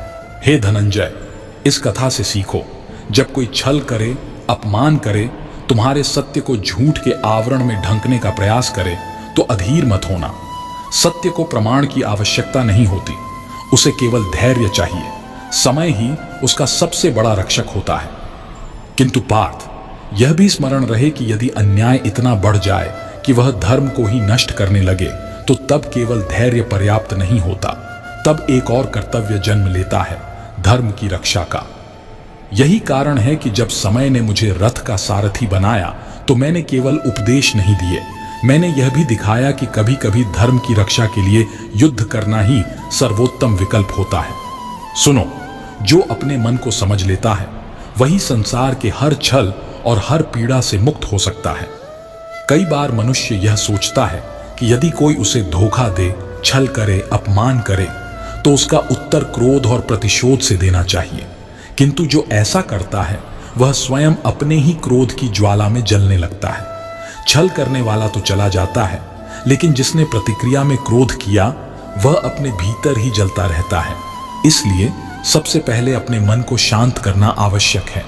हे धनंजय, इस कथा से सीखो, जब कोई छल करे, अपमान करे, तुम्हारे सत्य को झूठ के आवरण में ढंकने का प्रयास करे, तो अधीर मत होना। सत्य को प्रमाण की आवश्यकता नहीं होती, उसे केवल धैर्य चाहिए। समय ही उसका सबसे बड़ा रक्षक होता है। किंतु पार्थ, यह भी स्मरण रहे कि यदि अन्याय इतना बढ़ जाए कि वह धर्म को ही नष्ट करने लगे, तो तब केवल धैर्य पर्याप्त नहीं होता, तब एक और कर्तव्य जन्म लेता है, धर्म की रक्षा का। यही कारण है कि जब समय ने मुझे रथ का सारथी बनाया तो मैंने केवल उपदेश नहीं दिए, मैंने यह भी दिखाया कि कभी कभी धर्म की रक्षा के लिए युद्ध करना ही सर्वोत्तम विकल्प होता है। सुनो, जो अपने मन को समझ लेता है वही संसार के हर छल और हर पीड़ा से मुक्त हो सकता है। कई बार मनुष्य यह सोचता है कि यदि कोई उसे धोखा दे, छल करे, अपमान करे, तो उसका उत्तर क्रोध और प्रतिशोध से देना चाहिए। किंतु जो ऐसा करता है वह स्वयं अपने ही क्रोध की ज्वाला में जलने लगता है। छल करने वाला तो चला जाता है, लेकिन जिसने प्रतिक्रिया में क्रोध किया वह अपने भीतर ही जलता रहता है। इसलिए सबसे पहले अपने मन को शांत करना आवश्यक है।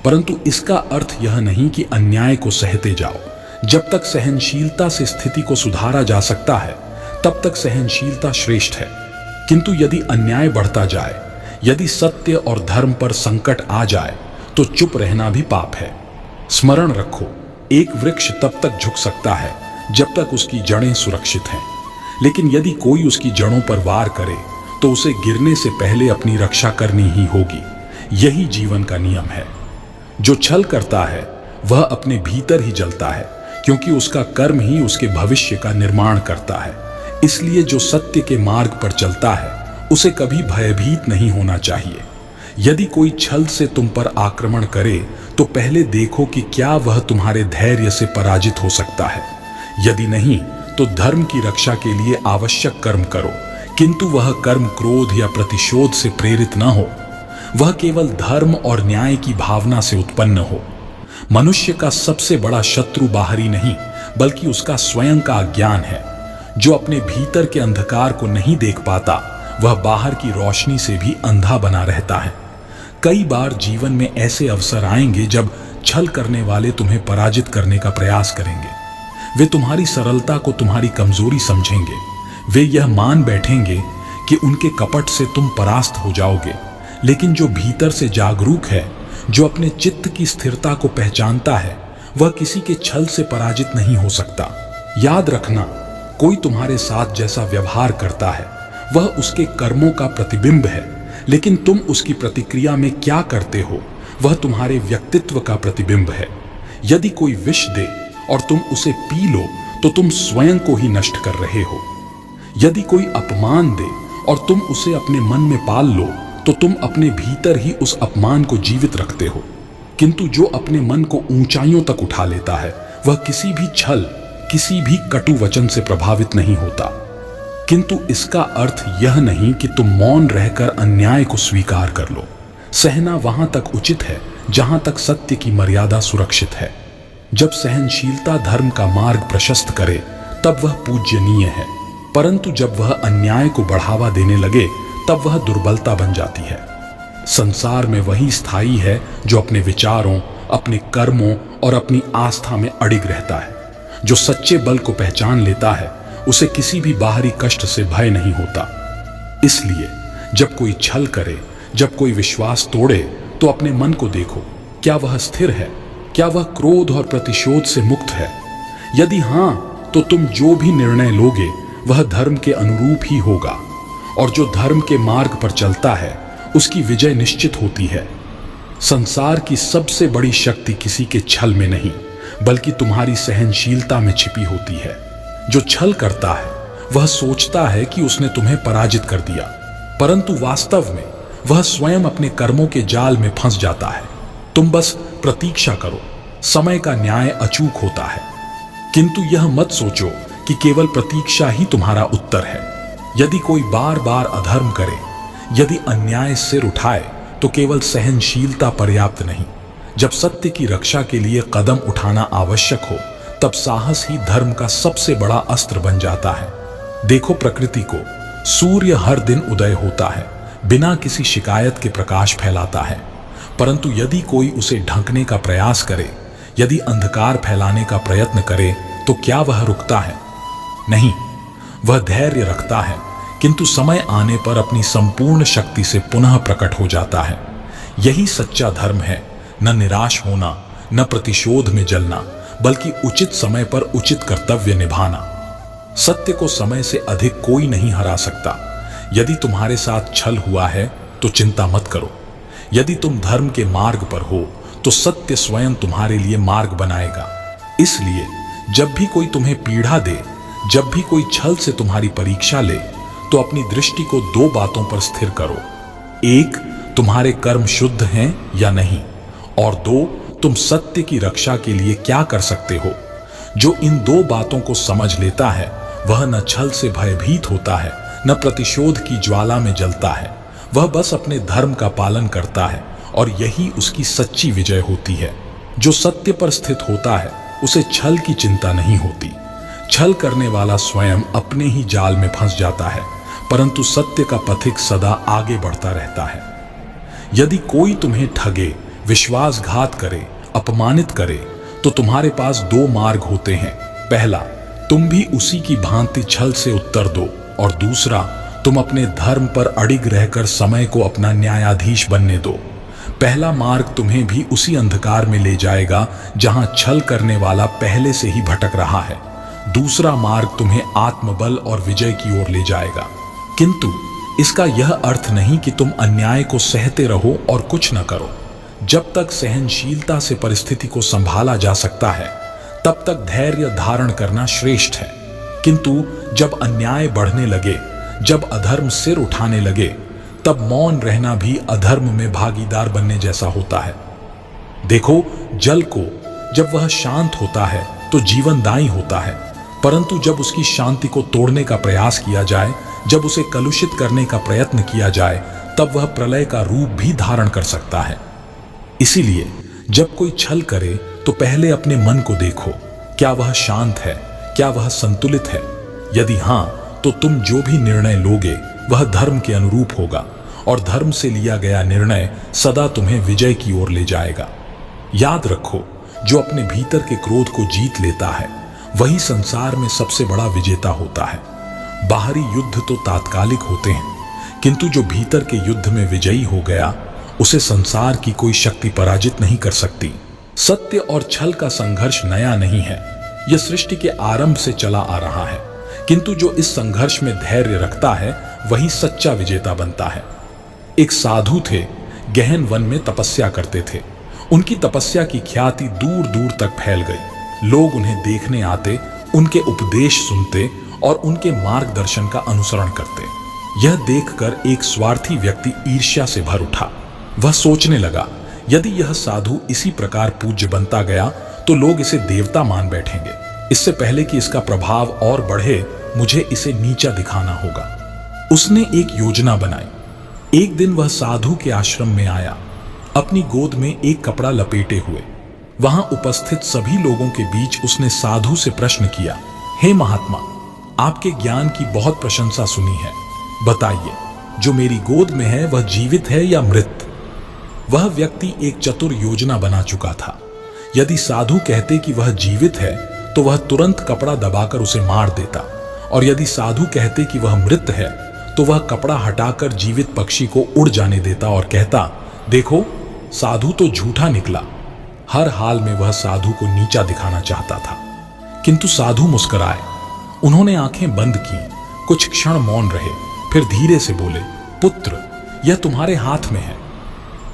परंतु इसका अर्थ यह नहीं कि अन्याय को सहते जाओ। जब तक सहनशीलता से स्थिति को सुधारा जा सकता है, तब तक सहनशीलता श्रेष्ठ है। किंतु यदि अन्याय बढ़ता जाए, यदि सत्य और धर्म पर संकट आ जाए, तो चुप रहना भी पाप है। स्मरण रखो, एक वृक्ष तब तक झुक सकता है जब तक उसकी जड़ें सुरक्षित हैं, लेकिन यदि कोई उसकी जड़ों पर वार करे तो उसे गिरने से पहले अपनी रक्षा करनी ही होगी। यही जीवन का नियम है। जो छल करता है वह अपने भीतर ही जलता है, क्योंकि उसका कर्म ही उसके भविष्य का निर्माण करता है। इसलिए जो सत्य के मार्ग पर चलता है उसे कभी भयभीत नहीं होना चाहिए। यदि कोई छल से तुम पर आक्रमण करे तो पहले देखो कि क्या वह तुम्हारे धैर्य से पराजित हो सकता है। यदि नहीं तो धर्म की रक्षा के लिए आवश्यक कर्म करो, किंतु वह कर्म क्रोध या प्रतिशोध से प्रेरित न हो। वह केवल धर्म और न्याय की भावना से उत्पन्न हो। मनुष्य का सबसे बड़ा शत्रु बाहरी नहीं बल्कि उसका स्वयं का अज्ञान है। जो अपने भीतर के अंधकार को नहीं देख पाता वह बाहर की रोशनी से भी अंधा बना रहता है। कई बार जीवन में ऐसे अवसर आएंगे जब छल करने वाले तुम्हें पराजित करने का प्रयास करेंगे। वे तुम्हारी सरलता को तुम्हारी कमजोरी समझेंगे। वे यह मान बैठेंगे कि उनके कपट से तुम परास्त हो जाओगे। लेकिन जो भीतर से जागरूक है, जो अपने चित्त की स्थिरता को पहचानता है, वह किसी के छल से पराजित नहीं हो सकता। याद रखना, कोई तुम्हारे साथ जैसा व्यवहार करता है वह उसके कर्मों का प्रतिबिंब है, लेकिन तुम उसकी प्रतिक्रिया में क्या करते हो वह तुम्हारे व्यक्तित्व का प्रतिबिंब है। यदि कोई विष दे और तुम उसे पी लो तो तुम स्वयं को ही नष्ट कर रहे हो। यदि कोई अपमान दे और तुम उसे अपने मन में पाल लो तो तुम अपने भीतर ही उस अपमान को जीवित रखते हो। किंतु जो अपने मन को ऊंचाइयों तक उठा लेता है वह किसी भी छल, किसी भी कटु वचन से प्रभावित नहीं होता। किंतु इसका अर्थ यह नहीं कि तुम मौन रहकर अन्याय को स्वीकार कर लो। सहना वहां तक उचित है जहां तक सत्य की मर्यादा सुरक्षित है। जब सहनशीलता धर्म का मार्ग प्रशस्त करे तब वह पूज्यनीय है, परंतु जब वह अन्याय को बढ़ावा देने लगे तब वह दुर्बलता बन जाती है। संसार में वही स्थायी है जो अपने विचारों, अपने कर्मों और अपनी आस्था में अडिग रहता है। जो सच्चे बल को पहचान लेता है उसे किसी भी बाहरी कष्ट से भय नहीं होता। इसलिए जब कोई छल करे, जब कोई विश्वास तोड़े तो अपने मन को देखो, क्या वह स्थिर है? क्या वह क्रोध और प्रतिशोध से मुक्त है? यदि हां, तो तुम जो भी निर्णय लोगे वह धर्म के अनुरूप ही होगा, और जो धर्म के मार्ग पर चलता है उसकी विजय निश्चित होती है। संसार की सबसे बड़ी शक्ति किसी के छल में नहीं बल्कि तुम्हारी सहनशीलता में छिपी होती है। जो छल करता है वह सोचता है कि उसने तुम्हें पराजित कर दिया, परंतु वास्तव में वह स्वयं अपने कर्मों के जाल में फंस जाता है। तुम बस प्रतीक्षा करो, समय का न्याय अचूक होता है। किंतु यह मत सोचो कि केवल प्रतीक्षा ही तुम्हारा उत्तर है। यदि कोई बार बार अधर्म करे, यदि अन्याय सिर उठाए, तो केवल सहनशीलता पर्याप्त नहीं। जब सत्य की रक्षा के लिए कदम उठाना आवश्यक हो तब साहस ही धर्म का सबसे बड़ा अस्त्र बन जाता है। देखो प्रकृति को, सूर्य हर दिन उदय होता है, बिना किसी शिकायत के प्रकाश फैलाता है, परंतु यदि कोई उसे ढंकने का प्रयास करे, यदि अंधकार फैलाने का प्रयत्न करे, तो क्या वह रुकता है? नहीं, वह धैर्य रखता है, किंतु समय आने पर अपनी संपूर्ण शक्ति से पुनः प्रकट हो जाता है। यही सच्चा धर्म है, न निराश होना, न प्रतिशोध में जलना, बल्कि उचित समय पर उचित कर्तव्य निभाना। सत्य को समय से अधिक कोई नहीं हरा सकता। यदि तुम्हारे साथ छल हुआ है तो चिंता मत करो। यदि तुम धर्म के मार्ग पर हो तो सत्य स्वयं तुम्हारे लिए मार्ग बनाएगा। इसलिए जब भी कोई तुम्हें पीड़ा दे, जब भी कोई छल से तुम्हारी परीक्षा ले, तो अपनी दृष्टि को दो बातों पर स्थिर करो। एक, तुम्हारे कर्म शुद्ध हैं या नहीं, और दो, तुम सत्य की रक्षा के लिए क्या कर सकते हो। जो इन दो बातों को समझ लेता है वह न छल से भयभीत होता है, न प्रतिशोध की ज्वाला में जलता है। वह बस अपने धर्म का पालन करता है और यही उसकी सच्ची विजय होती है। जो सत्य पर स्थित होता है उसे छल की चिंता नहीं होती। छल करने वाला स्वयं अपने ही जाल में फंस जाता है, परंतु सत्य का पथिक सदा आगे बढ़ता रहता है। यदि कोई तुम्हें ठगे, विश्वासघात करे, अपमानित करे, तो तुम्हारे पास दो मार्ग होते हैं। पहला, तुम भी उसी की भांति छल से उत्तर दो, और दूसरा, तुम अपने धर्म पर अडिग रहकर समय को अपना न्यायाधीश बनने दो। पहला मार्ग तुम्हें भी उसी अंधकार में ले जाएगा जहां छल करने वाला पहले से ही भटक रहा है। दूसरा मार्ग तुम्हें आत्मबल और विजय की ओर ले जाएगा। किंतु इसका यह अर्थ नहीं कि तुम अन्याय को सहते रहो और कुछ न करो। जब तक सहनशीलता से परिस्थिति को संभाला जा सकता है तब तक धैर्य धारण करना श्रेष्ठ है। किंतु जब अन्याय बढ़ने लगे, जब अधर्म सिर उठाने लगे, तब मौन रहना भी अधर्म में भागीदार बनने जैसा होता है। देखो, जल को जब वह शांत होता है तो जीवनदायी होता है, परंतु जब उसकी शांति को तोड़ने का प्रयास किया जाए, जब उसे कलुषित करने का प्रयत्न किया जाए, तब वह प्रलय का रूप भी धारण कर सकता है। इसीलिए जब कोई छल करे तो पहले अपने मन को देखो, क्या वह शांत है, क्या वह संतुलित है। यदि हां, तो तुम जो भी निर्णय लोगे वह धर्म के अनुरूप होगा और धर्म से लिया गया निर्णय सदा तुम्हें विजय की ओर ले जाएगा। याद रखो, जो अपने भीतर के क्रोध को जीत लेता है वही संसार में सबसे बड़ा विजेता होता है। बाहरी युद्ध तो तात्कालिक होते हैं, किंतु जो भीतर के युद्ध में विजयी हो गया उसे संसार की कोई शक्ति पराजित नहीं कर सकती। सत्य और छल का संघर्ष नया नहीं है, यह सृष्टि के आरंभ से चला आ रहा है, किंतु जो इस संघर्ष में धैर्य रखता है वही सच्चा विजेता बनता है। एक साधु थे, गहन वन में तपस्या करते थे। उनकी तपस्या की ख्याति दूर दूर तक फैल गई। लोग उन्हें देखने आते, उनके उपदेश सुनते और उनके मार्गदर्शन का अनुसरण करते। यह देखकर एक स्वार्थी व्यक्ति ईर्ष्या से भर उठा। वह सोचने लगा, यदि यह साधु इसी प्रकार पूज्य बनता गया तो लोग इसे देवता मान बैठेंगे। इससे पहले कि इसका प्रभाव और बढ़े, मुझे इसे नीचा दिखाना होगा। उसने एक योजना बनाई। एक दिन वह साधु के आश्रम में आया, अपनी गोद में एक कपड़ा लपेटे हुए। वहां उपस्थित सभी लोगों के बीच उसने साधु से प्रश्न किया, हे महात्मा, आपके ज्ञान की बहुत प्रशंसा सुनी है, बताइए जो मेरी गोद में है वह जीवित है या मृत। वह व्यक्ति एक चतुर योजना बना चुका था। यदि साधु कहते कि वह जीवित है तो वह तुरंत कपड़ा दबाकर उसे मार देता, और यदि साधु कहते कि वह मृत है तो वह कपड़ा हटाकर जीवित पक्षी को उड़ जाने देता और कहता, देखो साधु तो झूठा निकला। हर हाल में वह साधु को नीचा दिखाना चाहता था। किंतु साधु मुस्कुराए। उन्होंने आंखें बंद की, कुछ क्षण मौन रहे, फिर धीरे से बोले, पुत्र, यह तुम्हारे हाथ में है।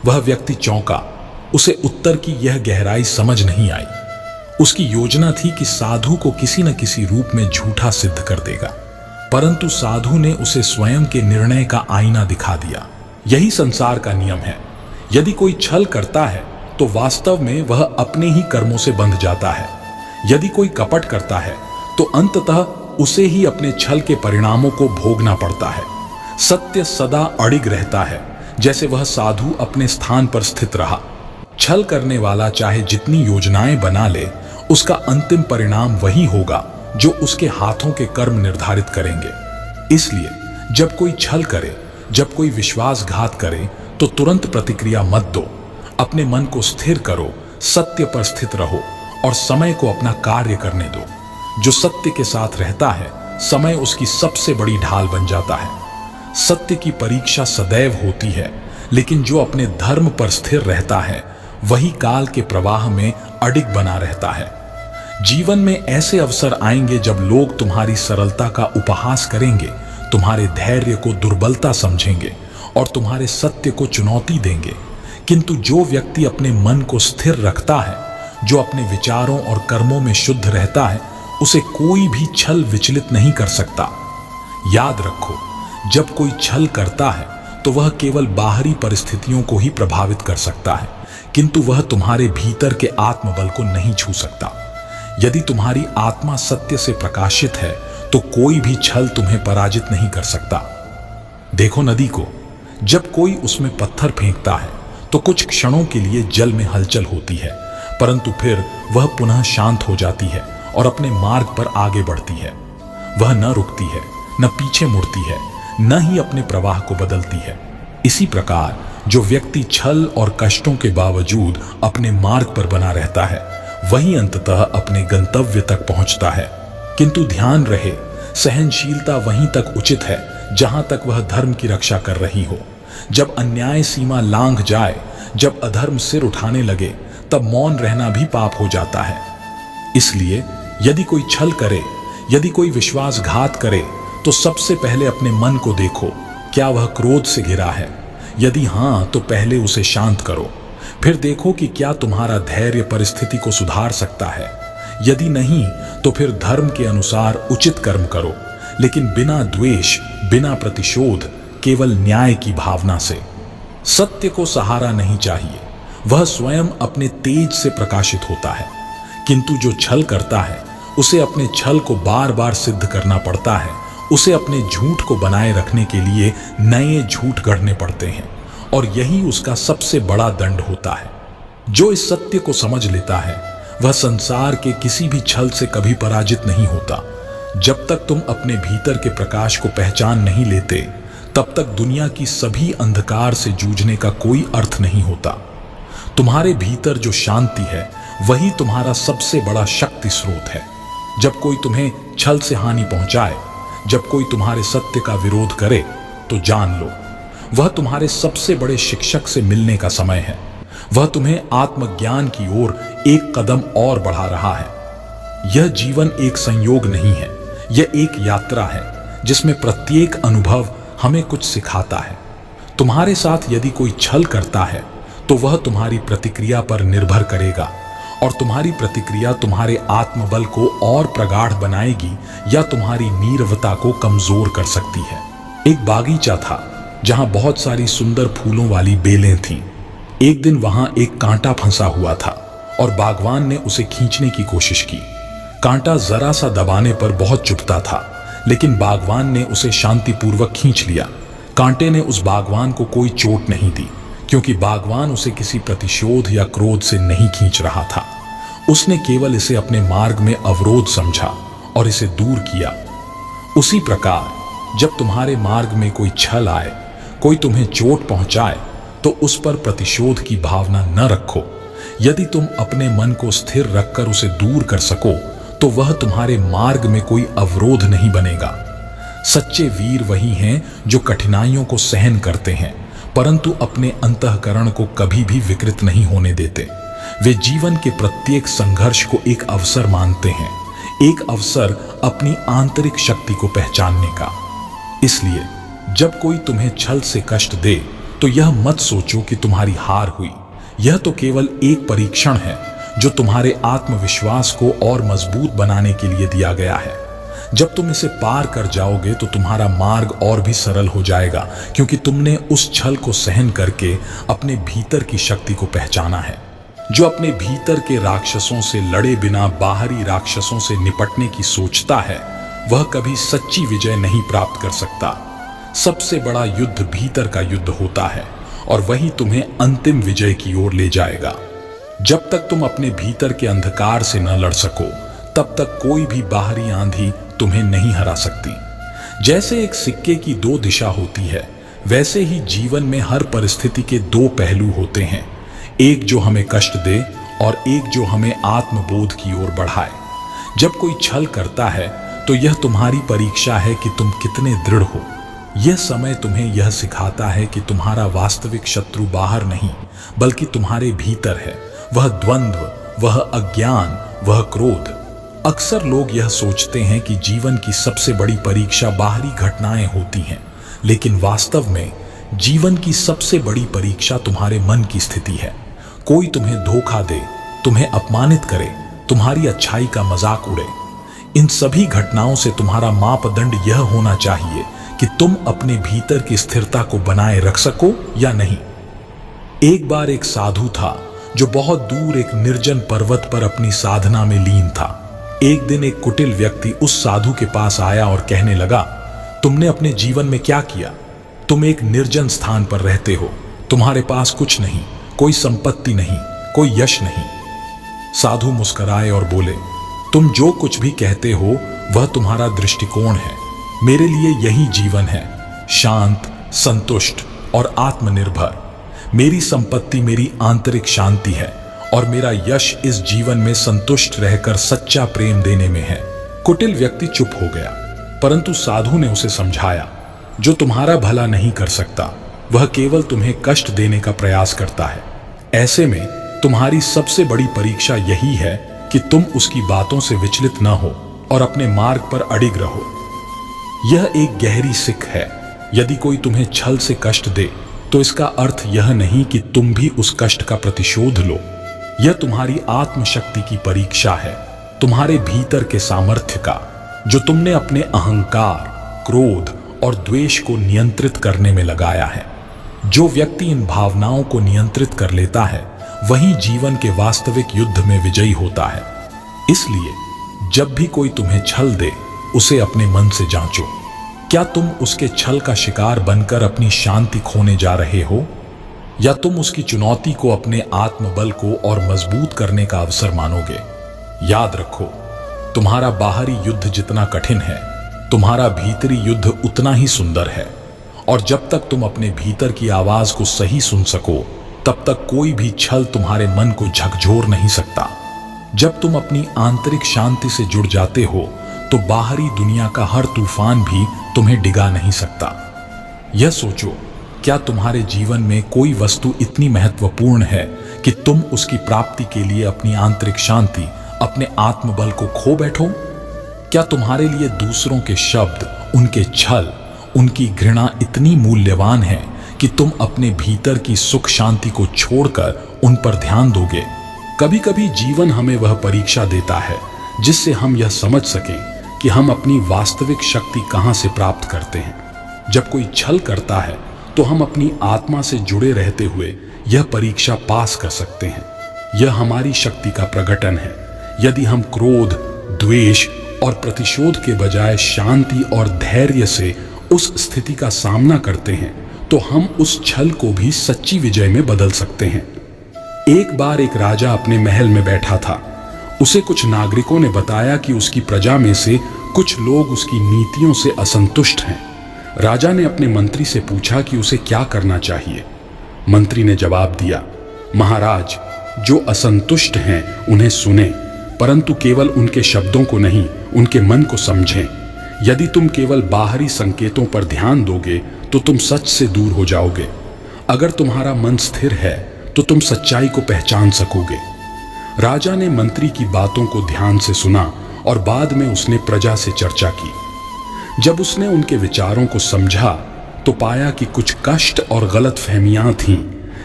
वह व्यक्ति चौंका। उसे उत्तर की यह गहराई समझ नहीं आई। उसकी योजना थी कि साधु को किसी न किसी रूप में झूठा सिद्ध कर देगा, परंतु साधु ने उसे स्वयं के निर्णय का आईना दिखा दिया। यही संसार का नियम है। यदि कोई छल करता है तो वास्तव में वह अपने ही कर्मों से बंध जाता है। यदि कोई कपट करता है तो अंततः उसे ही अपने छल के परिणामों को भोगना पड़ता है। सत्य सदा अडिग रहता है, जैसे वह साधु अपने स्थान पर स्थित रहा। छल करने वाला चाहे जितनी योजनाएं बना ले, उसका अंतिम परिणाम वही होगा जो उसके हाथों के कर्म निर्धारित करेंगे। इसलिए जब कोई छल करे, जब कोई विश्वासघात करे तो तुरंत प्रतिक्रिया मत दो। अपने मन को स्थिर करो, सत्य पर स्थित रहो और समय को अपना कार्य करने दो। जो सत्य के साथ रहता है, समय उसकी सबसे बड़ी ढाल बन जाता है। सत्य की परीक्षा सदैव होती है, लेकिन जो अपने धर्म पर स्थिर रहता है वही काल के प्रवाह में अडिग बना रहता है। जीवन में ऐसे अवसर आएंगे जब लोग तुम्हारी सरलता का उपहास करेंगे, तुम्हारे धैर्य को दुर्बलता समझेंगे और तुम्हारे सत्य को चुनौती देंगे। किंतु जो व्यक्ति अपने मन को स्थिर रखता है, जो अपने विचारों और कर्मों में शुद्ध रहता है, उसे कोई भी छल विचलित नहीं कर सकता। याद रखो, जब कोई छल करता है तो वह केवल बाहरी परिस्थितियों को ही प्रभावित कर सकता है, किंतु वह तुम्हारे भीतर के आत्मबल को नहीं छू सकता। यदि तुम्हारी आत्मा सत्य से प्रकाशित है तो कोई भी छल तुम्हें पराजित नहीं कर सकता। देखो नदी को, जब कोई उसमें पत्थर फेंकता है तो कुछ क्षणों के लिए जल में हलचल होती है, परंतु फिर वह पुनः शांत हो जाती है और अपने मार्ग पर आगे बढ़ती है। वह न रुकती है, न पीछे मुड़ती है, न ही अपने प्रवाह को बदलती है। इसी प्रकार जो व्यक्ति छल और कष्टों के बावजूद अपने मार्ग पर बना रहता है, वही अंततः अपने गंतव्य तक पहुंचता है। किंतु ध्यान रहे, सहनशीलता वहीं तक उचित है जहां तक वह धर्म की रक्षा कर रही हो। जब अन्याय सीमा लांघ जाए, जब अधर्म सिर उठाने लगे, तब मौन रहना भी पाप हो जाता है। इसलिए यदि कोई छल करे, यदि कोई विश्वासघात करे, तो सबसे पहले अपने मन को देखो, क्या वह क्रोध से घिरा है? यदि हां, तो पहले उसे शांत करो। फिर देखो कि क्या तुम्हारा धैर्य परिस्थिति को सुधार सकता है। यदि नहीं, तो फिर धर्म के अनुसार उचित कर्म करो, लेकिन बिना द्वेष, बिना प्रतिशोध, केवल न्याय की भावना से। सत्य को सहारा नहीं चाहिए, वह स्वयं अपने तेज से प्रकाशित होता है। किंतु जो छल करता है, उसे अपने छल को बार बार सिद्ध करना पड़ता है उसे अपने झूठ को बनाए रखने के लिए नए झूठ गढ़ने पड़ते हैं, और यही उसका सबसे बड़ा दंड होता है। जो इस सत्य को समझ लेता है वह संसार के किसी भी छल से कभी पराजित नहीं होता। जब तक तुम अपने भीतर के प्रकाश को पहचान नहीं लेते, तब तक दुनिया की सभी अंधकार से जूझने का कोई अर्थ नहीं होता। तुम्हारे भीतर जो शांति है वही तुम्हारा सबसे बड़ा शक्ति स्रोत है। जब कोई तुम्हें छल से हानि पहुंचाए, जब कोई तुम्हारे सत्य का विरोध करे, तो जान लो वह तुम्हारे सबसे बड़े शिक्षक से मिलने का समय है। वह तुम्हें आत्मज्ञान की ओर एक कदम और बढ़ा रहा है। यह जीवन एक संयोग नहीं है, यह एक यात्रा है जिसमें प्रत्येक अनुभव हमें कुछ सिखाता है। तुम्हारे साथ यदि कोई छल करता है तो वह तुम्हारी प्रतिक्रिया पर निर्भर करेगा, और तुम्हारी प्रतिक्रिया तुम्हारे आत्मबल को और प्रगाढ़ बनाएगी या तुम्हारी नीरवता को कमजोर कर सकती है। एक बागीचा था जहां बहुत सारी सुंदर फूलों वाली बेलें थीं। एक दिन वहां एक कांटा फंसा हुआ था और बागवान ने उसे खींचने की कोशिश की। कांटा जरा सा दबाने पर बहुत चुभता था, लेकिन बागवान ने उसे शांतिपूर्वक खींच लिया। कांटे ने उस बागवान को कोई चोट नहीं दी, क्योंकि बागवान उसे किसी प्रतिशोध या क्रोध से नहीं खींच रहा था। उसने केवल इसे अपने मार्ग में अवरोध समझा और इसे दूर किया। उसी प्रकार जब तुम्हारे मार्ग में कोई छल आए, कोई तुम्हें चोट पहुंचाए, तो उस पर प्रतिशोध की भावना न रखो। यदि तुम अपने मन को स्थिर रखकर उसे दूर कर सको, तो वह तुम्हारे मार्ग में कोई अवरोध नहीं बनेगा। सच्चे वीर वही हैं जो कठिनाइयों को सहन करते हैं, परंतु अपने अंतःकरण को कभी भी विकृत नहीं होने देते। वे जीवन के प्रत्येक संघर्ष को एक अवसर मानते हैं, एक अवसर अपनी आंतरिक शक्ति को पहचानने का। इसलिए जब कोई तुम्हें छल से कष्ट दे, तो यह मत सोचो कि तुम्हारी हार हुई। यह तो केवल एक परीक्षण है जो तुम्हारे आत्मविश्वास को और मजबूत बनाने के लिए दिया गया है। जब तुम इसे पार कर जाओगे तो तुम्हारा मार्ग और भी सरल हो जाएगा, क्योंकि तुमने उस छल को सहन करके अपने भीतर की शक्ति को पहचाना है। जो अपने भीतर के राक्षसों से लड़े बिना बाहरी राक्षसों से निपटने की सोचता है, वह कभी सच्ची विजय नहीं प्राप्त कर सकता। सबसे बड़ा युद्ध भीतर का युद्ध होता है, और वही तुम्हें अंतिम विजय की ओर ले जाएगा। जब तक तुम अपने भीतर के अंधकार से न लड़ सको, तब तक कोई भी बाहरी आंधी तुम्हें नहीं हरा सकती। जैसे एक सिक्के की दो दिशा होती है, वैसे ही जीवन में हर परिस्थिति के दो पहलू होते हैं, एक जो हमें कष्ट दे और एक जो हमें आत्मबोध की ओर बढ़ाए। जब कोई छल करता है तो यह तुम्हारी परीक्षा है कि तुम कितने दृढ़ हो। यह समय तुम्हें यह सिखाता है कि तुम्हारा वास्तविक शत्रु बाहर नहीं, बल्कि तुम्हारे भीतर है। वह द्वंद्व, वह अज्ञान, वह क्रोध। अक्सर लोग यह सोचते हैं कि जीवन की सबसे बड़ी परीक्षा बाहरी घटनाएं होती हैं, लेकिन वास्तव में जीवन की सबसे बड़ी परीक्षा तुम्हारे मन की स्थिति है। कोई तुम्हें धोखा दे, तुम्हें अपमानित करे, तुम्हारी अच्छाई का मजाक उड़े, इन सभी घटनाओं से तुम्हारा मापदंड यह होना चाहिए कि तुम अपने भीतर की स्थिरता को बनाए रख सको या नहीं। एक बार एक साधु था जो बहुत दूर एक निर्जन पर्वत पर अपनी साधना में लीन था। एक दिन एक कुटिल व्यक्ति उस साधु के पास आया और कहने लगा, तुमने अपने जीवन में क्या किया? तुम एक निर्जन स्थान पर रहते हो, तुम्हारे पास कुछ नहीं, कोई संपत्ति नहीं, कोई यश नहीं। साधु मुस्कुराए और बोले, तुम जो कुछ भी कहते हो वह तुम्हारा दृष्टिकोण है। मेरे लिए यही जीवन है, शांत, संतुष्ट और आत्मनिर्भर। मेरी संपत्ति मेरी आंतरिक शांति है, और मेरा यश इस जीवन में संतुष्ट रहकर सच्चा प्रेम देने में है। कुटिल व्यक्ति चुप हो गया, परंतु साधु ने उसे समझाया, जो तुम्हारा भला नहीं कर सकता वह केवल तुम्हें कष्ट देने का प्रयास करता है। ऐसे में तुम्हारी सबसे बड़ी परीक्षा यही है कि तुम उसकी बातों से विचलित न हो और अपने मार्ग पर अडिग रहो। यह एक गहरी सीख है। यदि कोई तुम्हें छल से कष्ट दे तो इसका अर्थ यह नहीं कि तुम भी उस कष्ट का प्रतिशोध लो। यह तुम्हारी आत्मशक्ति की परीक्षा है, तुम्हारे भीतर के सामर्थ्य का, जो तुमने अपने अहंकार, क्रोध और द्वेष को नियंत्रित करने में लगाया है। जो व्यक्ति इन भावनाओं को नियंत्रित कर लेता है वही जीवन के वास्तविक युद्ध में विजयी होता है। इसलिए जब भी कोई तुम्हें छल दे, उसे अपने मन से जांचो। क्या तुम उसके छल का शिकार बनकर अपनी शांति खोने जा रहे हो, या तुम उसकी चुनौती को अपने आत्मबल को और मजबूत करने का अवसर मानोगे? याद रखो, तुम्हारा बाहरी युद्ध जितना कठिन है, तुम्हारा भीतरी युद्ध उतना ही सुंदर है। और जब तक तुम अपने भीतर की आवाज को सही सुन सको, तब तक कोई भी छल तुम्हारे मन को झकझोर नहीं सकता। जब तुम अपनी आंतरिक शांति से जुड़ जाते हो, तो बाहरी दुनिया का हर तूफान भी तुम्हें डिगा नहीं सकता। यह सोचो, क्या तुम्हारे जीवन में कोई वस्तु इतनी महत्वपूर्ण है कि तुम उसकी प्राप्ति के लिए अपनी आंतरिक शांति, अपने आत्मबल को खो बैठो? क्या तुम्हारे लिए दूसरों के शब्द, उनके छल, उनकी घृणा इतनी मूल्यवान है कि तुम अपने भीतर की सुख शांति को छोड़कर उन पर ध्यान दोगे? कभी कभी जीवन हमें वह परीक्षा देता है जिससे हम यह समझ सके कि हम अपनी वास्तविक शक्ति कहां से प्राप्त करते हैं। जब कोई छल करता है तो हम अपनी आत्मा से जुड़े रहते हुए यह परीक्षा पास कर सकते हैं। यह हमारी शक्ति का प्रकटन है। यदि हम क्रोध, द्वेष और प्रतिशोध के बजाय शांति और धैर्य से उस स्थिति का सामना करते हैं, तो हम उस छल को भी सच्ची विजय में बदल सकते हैं। एक बार एक राजा अपने महल में बैठा था। उसे कुछ नागरिकों ने बताया कि उसकी प्रजा में से कुछ लोग उसकी नीतियों से असंतुष्ट हैं। राजा ने अपने मंत्री से पूछा कि उसे क्या करना चाहिए। मंत्री ने जवाब दिया, महाराज, जो असंतुष्ट हैं उन्हें सुने, परंतु केवल उनके शब्दों को नहीं, उनके मन को समझें। यदि तुम केवल बाहरी संकेतों पर ध्यान दोगे तो तुम सच से दूर हो जाओगे। अगर तुम्हारा मन स्थिर है तो तुम सच्चाई को पहचान सकोगे। राजा ने मंत्री की बातों को ध्यान से सुना और बाद में उसने प्रजा से चर्चा की। जब उसने उनके विचारों को समझा तो पाया कि कुछ कष्ट और गलतफहमियां थीं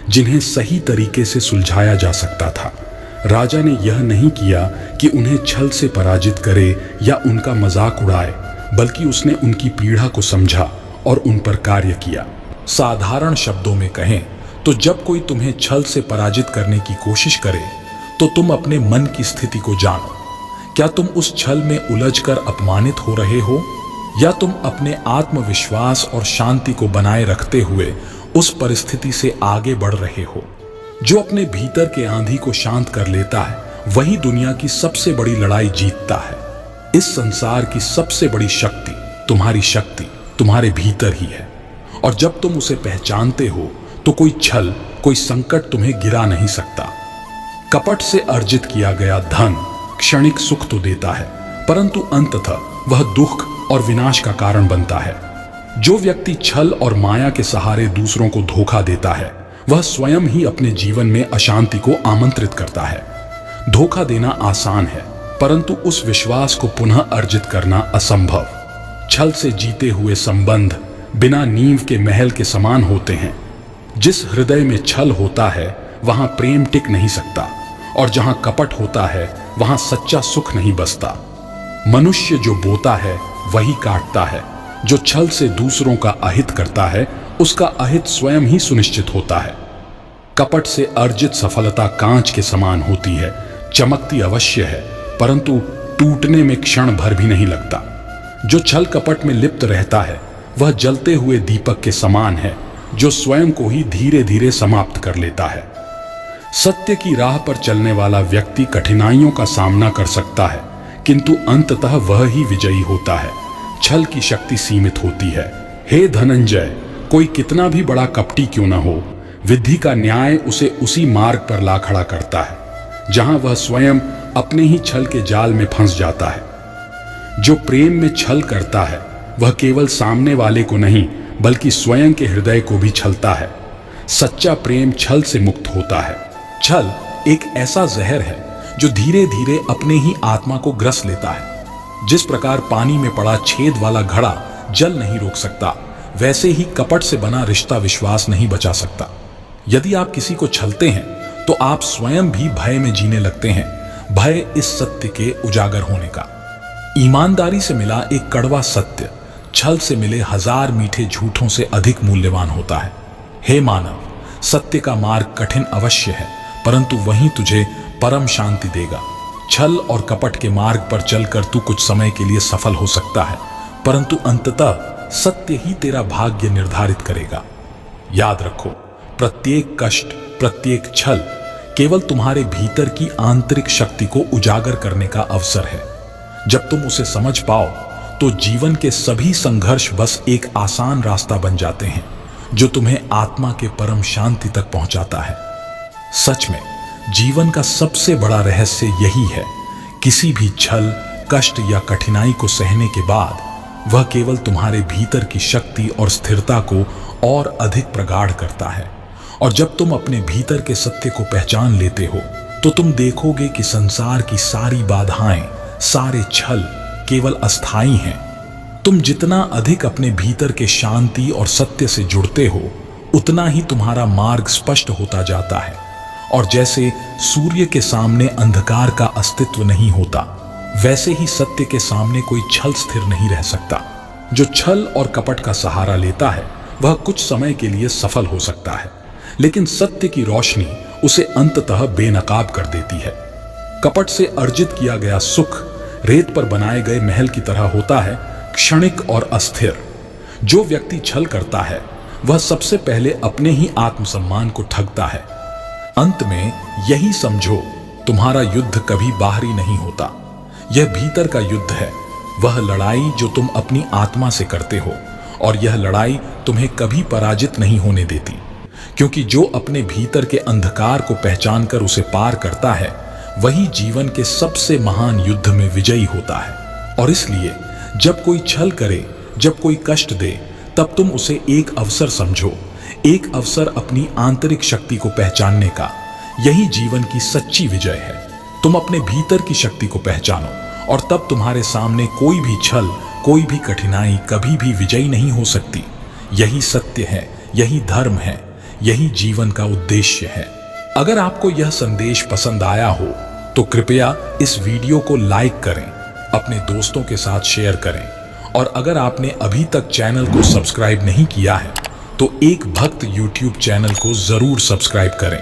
जिन्हें सही तरीके से सुलझाया जा सकता था। राजा ने यह नहीं किया कि उन्हें छल से पराजित करे या उनका मजाक उड़ाए, बल्कि उसने उनकी पीड़ा को समझा और उन पर कार्य किया। साधारण शब्दों में कहें तो जब कोई तुम्हें छल से पराजित करने की कोशिश करे तो तुम अपने मन की स्थिति को जानो। क्या तुम उस छल में उलझकर अपमानित हो रहे हो, या तुम अपने आत्मविश्वास और शांति को बनाए रखते हुए उस परिस्थिति से आगे बढ़ रहे हो? जो अपने भीतर के आंधी को शांत कर लेता है वही दुनिया की सबसे बड़ी लड़ाई जीतता है। इस संसार की सबसे बड़ी शक्ति तुम्हारे भीतर ही है, और जब तुम उसे पहचानते हो तो कोई छल, कोई संकट तुम्हें गिरा नहीं सकता। कपट से अर्जित किया गया धन क्षणिक सुख तो देता है, परंतु अंततः वह दुख और विनाश का कारण बनता है। जो व्यक्ति छल और माया के सहारे दूसरों को धोखा देता है, वह स्वयं ही अपने जीवन में अशांति को आमंत्रित करता है। धोखा देना आसान है, परंतु उस विश्वास को पुनः अर्जित करना असंभव। छल से जीते हुए संबंध बिना नींव के महल के समान होते हैं। जिस हृदय में छल होता है वहां प्रेम टिक नहीं सकता, और जहां कपट होता है वहां सच्चा सुख नहीं बसता। मनुष्य जो बोता है वही काटता है। जो छल से दूसरों का अहित करता है उसका अहित स्वयं ही सुनिश्चित होता है। कपट से अर्जित सफलता कांच के समान होती है, चमकती अवश्य है, परंतु टूटने में क्षण भर भी नहीं लगता। जो छल कपट में लिप्त रहता है वह जलते हुए दीपक के समान है, जो स्वयं को ही धीरे धीरे समाप्त कर लेता है। सत्य की राह पर चलने वाला व्यक्ति कठिनाइयों का सामना कर सकता है, किंतु अंततः वह ही विजयी होता है। छल की शक्ति सीमित होती है। हे धनंजय, कोई कितना भी बड़ा कपटी क्यों न हो, विधि का न्याय उसे उसी मार्ग पर ला खड़ा करता है जहां वह स्वयं अपने ही छल के जाल में फंस जाता है। जो प्रेम में छल करता है वह केवल सामने वाले को नहीं बल्कि स्वयं के हृदय को भी छलता है। सच्चा प्रेम छल से मुक्त होता है। छल एक ऐसा जहर है जो धीरे धीरे अपने ही आत्मा को ग्रस लेता है। जिस प्रकार पानी में पड़ा छेद वाला घड़ा जल नहीं रोक सकता, वैसे ही कपट से बना रिश्ता विश्वास नहीं बचा सकता। यदि आप किसी को छलते हैं तो आप स्वयं भी भय में जीने लगते हैं, भय इस सत्य के उजागर होने का। ईमानदारी से मिला एक कड़वा सत्य छल से मिले 1000 मीठे झूठों से अधिक मूल्यवान होता है। हे मानव, सत्य का मार्ग कठिन अवश्य है, परंतु वही तुझे परम शांति देगा। छल और कपट के मार्ग पर चलकर तू कुछ समय के लिए सफल हो सकता है, परंतु अंततः सत्य ही तेरा भाग्य निर्धारित करेगा। याद रखो, प्रत्येक कष्ट, प्रत्येक छल केवल तुम्हारे भीतर की आंतरिक शक्ति को उजागर करने का अवसर है। जब तुम उसे समझ पाओ तो जीवन के सभी संघर्ष बस एक आसान रास्ता बन जाते हैं जो तुम्हें आत्मा के परम शांति तक पहुंचाता है। सच में जीवन का सबसे बड़ा रहस्य यही है, किसी भी छल, कष्ट या कठिनाई को सहने के बाद वह केवल तुम्हारे भीतर की शक्ति और स्थिरता को और अधिक प्रगाढ़ करता है। और जब तुम अपने भीतर के सत्य को पहचान लेते हो तो तुम देखोगे कि संसार की सारी बाधाएं, सारे छल केवल अस्थाई हैं। तुम जितना अधिक अपने भीतर के शांति और सत्य से जुड़ते हो उतना ही तुम्हारा मार्ग स्पष्ट होता जाता है। और जैसे सूर्य के सामने अंधकार का अस्तित्व नहीं होता, वैसे ही सत्य के सामने कोई छल स्थिर नहीं रह सकता। जो छल और कपट का सहारा लेता है वह कुछ समय के लिए सफल हो सकता है, लेकिन सत्य की रोशनी उसे अंततः बेनकाब कर देती है। कपट से अर्जित किया गया सुख रेत पर बनाए गए महल की तरह होता है, क्षणिक और अस्थिर। जो व्यक्ति छल करता है वह सबसे पहले अपने ही आत्मसम्मान को ठगता है। अंत में यही समझो, तुम्हारा युद्ध कभी बाहरी नहीं होता, यह भीतर का युद्ध है। वह लड़ाई जो तुम अपनी आत्मा से करते हो, और यह लड़ाई तुम्हें कभी पराजित नहीं होने देती, क्योंकि जो अपने भीतर के अंधकार को पहचान कर उसे पार करता है वही जीवन के सबसे महान युद्ध में विजयी होता है। और इसलिए जब कोई छल करे, जब कोई कष्ट दे, तब तुम उसे एक अवसर समझो, एक अवसर अपनी आंतरिक शक्ति को पहचानने का। यही जीवन की सच्ची विजय है। तुम अपने भीतर की शक्ति को पहचानो और तब तुम्हारे सामने कोई भी छल, कोई भी कठिनाई कभी भी विजयी नहीं हो सकती। यही सत्य है, यही धर्म है, यही जीवन का उद्देश्य है। अगर आपको यह संदेश पसंद आया हो तो कृपया इस वीडियो को लाइक करें, अपने दोस्तों के साथ शेयर करें, और अगर आपने अभी तक चैनल को सब्सक्राइब नहीं किया है तो एक भक्त यूट्यूब चैनल को जरूर सब्सक्राइब करें।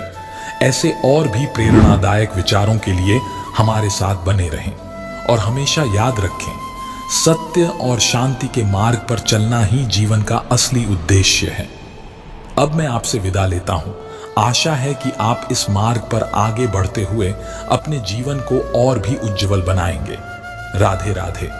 ऐसे और भी प्रेरणादायक विचारों के लिए हमारे साथ बने रहें और हमेशा याद रखें, सत्य और शांति के मार्ग पर चलना ही जीवन का असली उद्देश्य है। अब मैं आपसे विदा लेता हूं। आशा है कि आप इस मार्ग पर आगे बढ़ते हुए अपने जीवन को और भी उज्जवल बनाएंगे। राधे राधे।